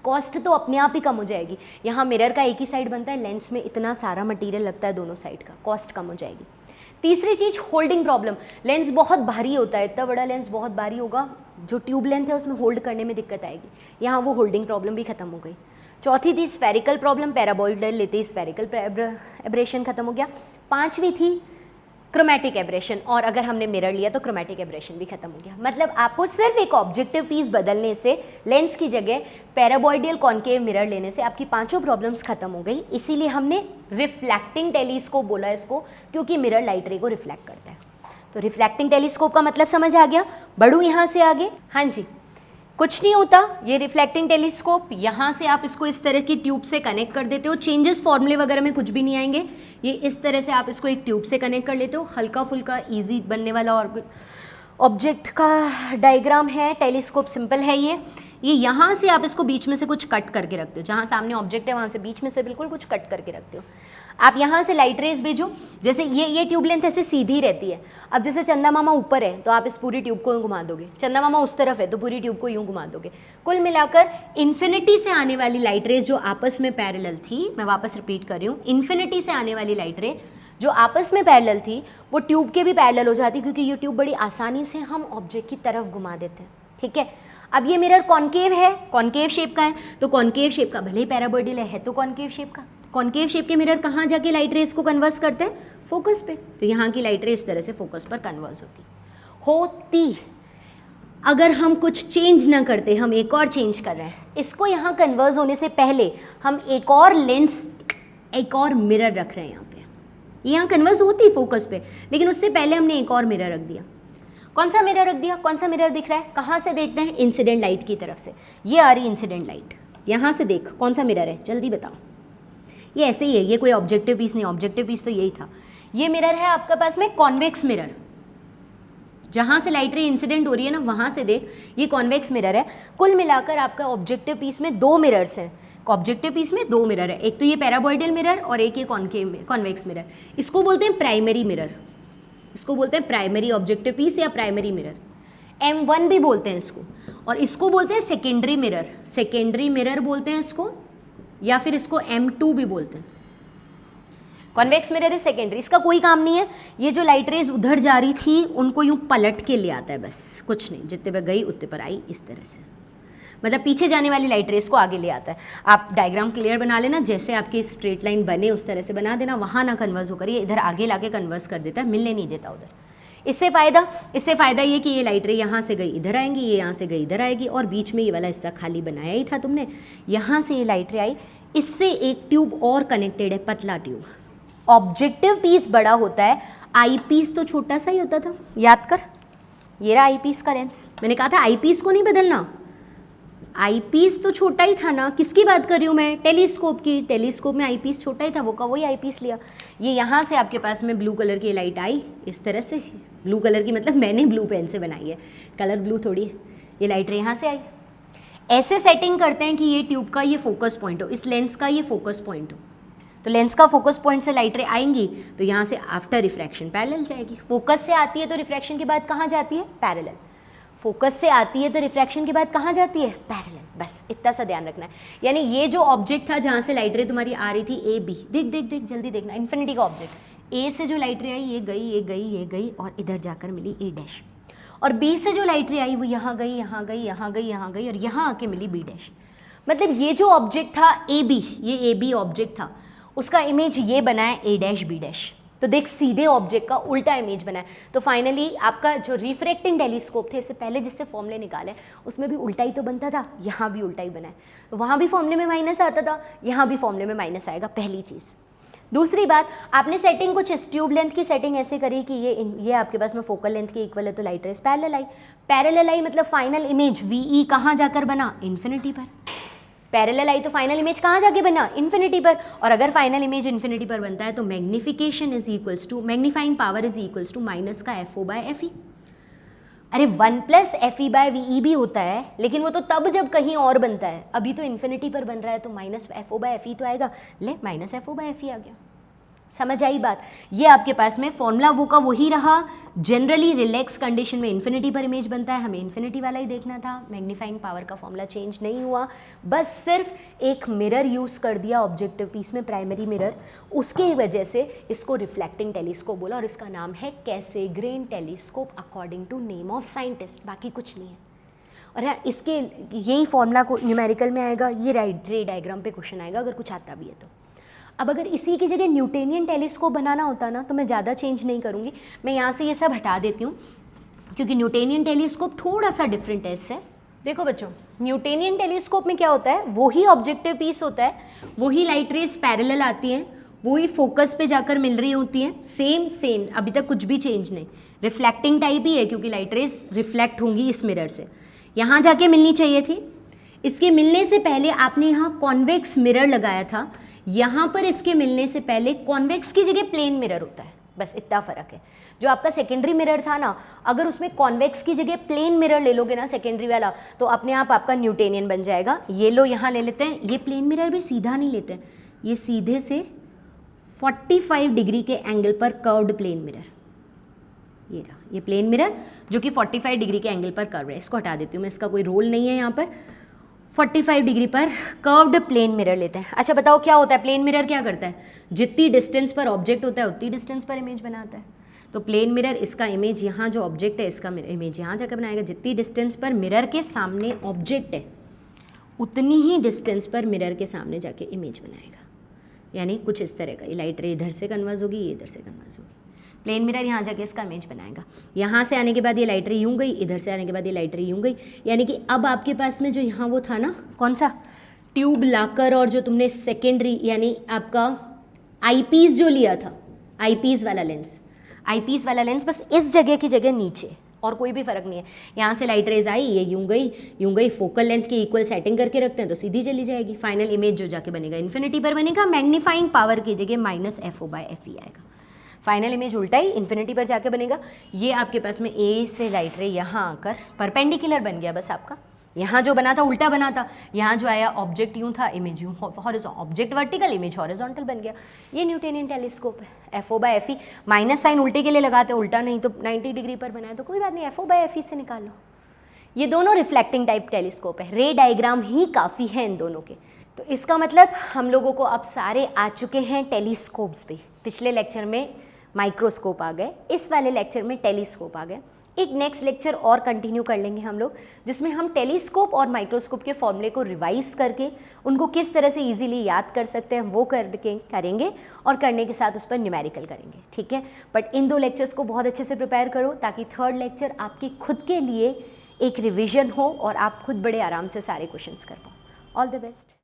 कॉस्ट तो अपने आप ही कम हो जाएगी। यहाँ मिरर का एक ही साइड बनता है, लेंस में इतना सारा मटेरियल लगता है दोनों साइड का, कॉस्ट कम हो जाएगी। तीसरी चीज़ होल्डिंग प्रॉब्लम, लेंस बहुत भारी होता है, इतना बड़ा लेंस बहुत भारी होगा, जो ट्यूब लेंथ है उसमें होल्ड करने में दिक्कत आएगी, यहाँ वो होल्डिंग प्रॉब्लम भी खत्म हो गई। चौथी थी स्फेरिकल प्रॉब्लम, पैराबॉइडल लेते ही स्फेरिकल एब्रेशन खत्म हो गया। पांचवी थी क्रोमेटिक एब्रेशन, और अगर हमने मिरर लिया तो क्रोमेटिक एब्रेशन भी खत्म हो गया। मतलब आपको सिर्फ एक ऑब्जेक्टिव पीस बदलने से, लेंस की जगह पैराबॉइडल कॉन्केव मिरर लेने से आपकी 5 प्रॉब्लम्स खत्म हो गई। इसीलिए हमने रिफ्लेक्टिंग टेलीस्कोप बोला इसको, क्योंकि मिरर लाइट रे को रिफ्लेक्ट करता है। तो रिफ्लेक्टिंग टेलीस्कोप का मतलब समझ आ गया। बढ़ूँ यहाँ से आगे, हाँ जी, कुछ नहीं होता, ये रिफ्लेक्टिंग टेलीस्कोप, यहाँ से आप इसको इस तरह की ट्यूब से कनेक्ट कर देते हो, चेंजेस फॉर्मूले वगैरह में कुछ भी नहीं आएंगे, ये इस तरह से आप इसको एक ट्यूब से कनेक्ट कर लेते हो, हल्का फुल्का इजी बनने वाला और ऑब्जेक्ट का डायग्राम है, टेलीस्कोप सिंपल है ये यहाँ से आप इसको बीच में से कुछ कट करके रखते हो, जहाँ सामने ऑब्जेक्ट है वहाँ से बीच में से बिल्कुल कुछ कट करके रखते हो। आप यहाँ से लाइट रेज भेजो, जैसे ये ट्यूब लेंथ ऐसे सीधी रहती है। अब जैसे चंदा मामा ऊपर है तो आप इस पूरी ट्यूब को यूँ घुमा दोगे, चंदा मामा उस तरफ है तो पूरी ट्यूब को यूँ घुमा दोगे। कुल मिलाकर इन्फिनिटी से आने वाली लाइट रेज जो आपस में पैरेलल थी, मैं वापस रिपीट कर रही हूँ, इन्फिनिटी से आने वाली लाइट रे जो आपस में पैरेलल थी वो ट्यूब के भी पैरेलल हो जाती, क्योंकि ये ट्यूब बड़ी आसानी से हम ऑब्जेक्ट की तरफ घुमा देते हैं। ठीक है, अब ये मिरर कॉन्केव है, कॉन्केव शेप का है, तो कॉन्केव शेप का भले ही पैराबॉइडल है तो कॉन्केव शेप का, कॉन्केव शेप के मिरर कहाँ जाके लाइट रेस को कन्वर्स करते हैं, फोकस पे। तो यहाँ की लाइट रे इस तरह से फोकस पर कन्वर्स होती। अगर हम कुछ चेंज ना करते, हम एक और चेंज कर रहे हैं, इसको यहाँ कन्वर्स होने से पहले हम एक और लेंस, एक और मिरर रख रहे हैं यहाँ पे, यहाँ कन्वर्स होती फोकस पे, लेकिन उससे पहले हमने एक और मिरर रख दिया। कौन सा मिरर रख दिया, कौन सा मिरर दिख रहा है, कहाँ से देखते हैं, इंसिडेंट लाइट की तरफ से, ये आ रही इंसिडेंट लाइट, यहाँ से देख कौन सा मिरर है, जल्दी बताओ। ये ऐसे ही है, ये कोई ऑब्जेक्टिव पीस नहीं, ऑब्जेक्टिव पीस तो यही था। ये मिरर है आपके पास में कॉन्वेक्स मिरर, जहाँ से लाइट रे इंसिडेंट हो रही है ना वहाँ से देख, ये कॉन्वेक्स मिरर है। कुल मिलाकर आपका ऑब्जेक्टिव पीस में 2 मिरर्स हैं, ऑब्जेक्टिव पीस में 2 मिरर है, एक तो ये पैराबॉइडल मिरर और एक ये कॉन्वेक्स मिरर। इसको बोलते हैं प्राइमरी मिरर, इसको बोलते हैं प्राइमरी ऑब्जेक्टिव पीस या प्राइमरी मिरर, M1 भी बोलते हैं इसको। और इसको बोलते हैं सेकेंडरी मिरर, सेकेंडरी मिरर बोलते हैं इसको, या फिर इसको M2 भी बोलते हैं। कॉन्वेक्स मिरर इज सेकेंडरी, इसका कोई काम नहीं है। ये जो लाइट रेज उधर जा रही थी उनको यूँ पलट के ले आता है, बस कुछ नहीं, जितने पर गई उतने पर आई, इस तरह से, मतलब पीछे जाने वाली लाइट रेस को आगे ले आता है। आप डायग्राम क्लियर बना लेना, जैसे आपकी स्ट्रेट लाइन बने उस तरह से बना देना, वहाँ ना कन्वर्स होकर ये इधर आगे लाके कन्वर्स कर देता है, मिलने नहीं देता उधर। इससे फ़ायदा ये कि ये लाइट रे यहाँ से गई इधर आएंगी, ये यहाँ से गई इधर आएगी, और बीच में ये वाला हिस्सा खाली बनाया ही था तुमने, यहाँ से ये लाइट रे आई, इससे एक ट्यूब और कनेक्टेड है, पतला ट्यूब। ऑब्जेक्टिव पीस बड़ा होता है, आई पीस तो छोटा सा ही होता था, याद कर, ये रहा आई पीस का लेंस। मैंने कहा था आई पीस को नहीं बदलना, आई पीस तो छोटा ही था ना। किसकी बात कर रही हूँ मैं? टेलीस्कोप की। टेलीस्कोप में आई पीस छोटा ही था, वो का वही आई पीस लिया। ये यहाँ से आपके पास में ब्लू कलर की लाइट आई इस तरह से, ब्लू कलर की मतलब मैंने ब्लू पेन से बनाई है, कलर ब्लू थोड़ी है। ये लाइट रे यहाँ से आई। ऐसे सेटिंग करते हैं कि ये ट्यूब का ये फोकस पॉइंट हो, इस लेंस का ये फोकस पॉइंट हो। तो लेंस का फोकस पॉइंट से लाइट रे आएंगी तो यहाँ से आफ्टर रिफ्रैक्शन पैरेलल जाएगी। फोकस से आती है तो रिफ्रैक्शन के बाद कहाँ जाती है? पैरेलल। फोकस से आती है तो रिफ्रैक्शन के बाद कहाँ जाती है? पैरेलल। बस इतना सा ध्यान रखना है। यानी ये जो ऑब्जेक्ट था जहाँ से लाइट रे तुम्हारी आ रही थी, ए बी, देख देख देख जल्दी देखना, इन्फिनिटी का ऑब्जेक्ट, ए से जो लाइट रे आई ये गई ये गई ये गई और इधर जाकर मिली ए डैश, और बी से जो लाइट रे आई वो यहाँ गई यहाँ गई यहाँ गई यहाँ गई और यहाँ आके मिली बी डैश। मतलब ये जो ऑब्जेक्ट था ए बी, ये ए बी ऑब्जेक्ट था, उसका इमेज ये बना है ए डैश बी डैश। तो देख सीधे ऑब्जेक्ट का उल्टा इमेज बना है। तो फाइनली आपका जो रिफ्रैक्टिंग टेलीस्कोप थे, इससे पहले जिससे फॉर्मूले निकाले उसमें भी उल्टा ही तो बनता था, यहाँ भी उल्टा ही बना है। तो वहाँ भी फॉर्मूले में माइनस आता था, यहाँ भी फॉर्मूले में माइनस आएगा, पहली चीज़। दूसरी बात, आपने सेटिंग कुछ इस ट्यूब लेंथ की सेटिंग ऐसे करी कि ये आपके पास में फोकल लेंथ के इक्वल है, तो लाइट रेस पैरेलल आई। पैरेलल आई मतलब फाइनल इमेज वी कहाँ जाकर बना? इन्फिनिटी पर। पैरेलल आई तो फाइनल इमेज कहाँ जाके बना? इन्फिनिटी पर। और अगर फाइनल इमेज इन्फिनिटी पर बनता है तो magnification is equals to, magnifying power is equals to minus का FO बाय FE। अरे 1 प्लस FE बाय VE भी होता है, लेकिन वो तो तब जब कहीं और बनता है, अभी तो इन्फिनिटी पर बन रहा है तो माइनस FO बाय FE तो आएगा। ले माइनस FO बाय FE आ गया। समझ आई बात? ये आपके पास में फॉर्मूला वो का वही रहा। जनरली रिलैक्स कंडीशन में इन्फिनिटी पर इमेज बनता है, हमें इन्फिनिटी वाला ही देखना था। मैग्नीफाइंग पावर का फॉर्मूला चेंज नहीं हुआ, बस सिर्फ एक मिरर यूज़ कर दिया ऑब्जेक्टिव पीस में, प्राइमरी मिरर, उसके वजह से इसको रिफ्लेक्टिंग टेलीस्कोप बोला और इसका नाम है Cassegrain telescope according to name of scientist, बाकी कुछ नहीं है। और यार इसके यही फॉर्मूला को न्यूमेरिकल में आएगा, ये रे डायग्राम पे क्वेश्चन आएगा अगर कुछ आता भी है तो। अब अगर इसी की जगह न्यूटेनियन टेलीस्कोप बनाना होता ना तो मैं ज़्यादा चेंज नहीं करूँगी, मैं यहाँ से ये सब हटा देती हूँ क्योंकि न्यूटेनियन टेलीस्कोप थोड़ा सा डिफरेंट है इससे। देखो बच्चों, न्यूटेनियन टेलीस्कोप में क्या होता है, वही ऑब्जेक्टिव पीस होता है, वही लाइट रेज पैरेलल आती हैं, वही फोकस पे जाकर मिल रही होती हैं, सेम अभी तक कुछ भी चेंज नहीं। रिफ्लेक्टिंग टाइप ही है क्योंकि लाइट रेज रिफ्लेक्ट होंगी इस मिरर से, यहाँ जाके मिलनी चाहिए थी। इसके मिलने से पहले आपने यहाँ कॉन्वेक्स मिरर लगाया था, यहाँ पर इसके मिलने से पहले कॉन्वेक्स की जगह प्लेन मिरर होता है, बस इतना फ़र्क है। जो आपका सेकेंडरी मिरर था ना, अगर उसमें कॉन्वेक्स की जगह प्लेन मिरर ले लोगे ना सेकेंडरी वाला, तो अपने आप आपका न्यूटेनियन बन जाएगा। ये लो यहाँ ले लेते हैं, ये प्लेन मिरर भी सीधा नहीं लेते हैं, ये सीधे से 45 डिग्री के एंगल पर कर्व्ड प्लेन मिरर, ये रहा ये प्लेन मिरर जो कि 45 डिग्री के एंगल पर कर्व है। इसको हटा देती हूँ मैं, इसका कोई रोल नहीं है यहाँ पर। 45 डिग्री पर कर्व्ड प्लेन मिरर लेते हैं। अच्छा बताओ क्या होता है, प्लेन मिरर क्या करता है? जितनी डिस्टेंस पर ऑब्जेक्ट होता है उतनी डिस्टेंस पर इमेज बनाता है। तो प्लेन मिरर इसका इमेज यहाँ जो ऑब्जेक्ट है इसका इमेज यहाँ जाकर बनाएगा। जितनी डिस्टेंस पर मिरर के सामने ऑब्जेक्ट है उतनी ही डिस्टेंस पर मिरर के सामने जाके इमेज बनाएगा। यानी कुछ इस तरह का, ये लाइट रे इधर से कन्वर्स होगी, ये इधर से कन्वर्स होगी, प्लेन मिरर यहाँ जाके इसका इमेज बनाएगा। यहाँ से आने के बाद ये लाइट रे यूँ गई, इधर से आने के बाद ये लाइट रे यूँ गई। यानी कि अब आपके पास में जो यहाँ वो था ना, कौन सा ट्यूब लाकर, और जो तुमने सेकेंडरी यानी आपका आईपीस जो लिया था, आईपीस वाला लेंस बस इस जगह की जगह नीचे, और कोई भी फर्क नहीं है। यहाँ से लाइट रेज आई, ये यूँ गई, फोकल लेंथ की इक्वल सेटिंग करके रखते हैं तो सीधी चली जाएगी। फाइनल इमेज जो जाके बनेगा इन्फिनिटी पर बनेगा, मैग्नीफाइंग पावर की जगह माइनस FO बाय FE आएगा। फाइनल इमेज उल्टा ही इन्फिनिटी पर जाके बनेगा। ये आपके पास में ए से लाइट रे यहाँ आकर परपेंडिकुलर बन गया, बस आपका यहाँ जो बना था उल्टा बना था, यहाँ जो आया ऑब्जेक्ट यूँ था, इमेज यूँ, ऑब्जेक्ट वर्टिकल, इमेज हॉरिजॉन्टल बन गया। ये न्यूटेनियन टेलीस्कोप है। FO bye FE, minus sign उल्टे के लिए लगाते, उल्टा नहीं तो 90 डिग्री पर बनाए तो कोई बात नहीं, FO बाय FE से निकाल लो। ये दोनों रिफ्लेक्टिंग टाइप टेलीस्कोप है, रे डायग्राम ही काफ़ी है इन दोनों के। तो इसका मतलब हम लोगों को अब सारे आ चुके हैं टेलीस्कोप्स पे। पिछले लेक्चर में माइक्रोस्कोप आ गए, इस वाले लेक्चर में टेलीस्कोप आ गए। एक नेक्स्ट लेक्चर और कंटिन्यू कर लेंगे हम लोग, जिसमें हम टेलीस्कोप और माइक्रोस्कोप के फॉर्मूले को रिवाइज करके उनको किस तरह से इजीली याद कर सकते हैं वो करके करेंगे, और करने के साथ उस पर न्यूमेरिकल करेंगे, ठीक है। बट इन 2 लेक्चर्स को बहुत अच्छे से प्रिपेयर करो ताकि थर्ड लेक्चर आपकी खुद के लिए एक रिविजन हो और आप खुद बड़े आराम से सारे क्वेश्चंस कर पाओ। All the best.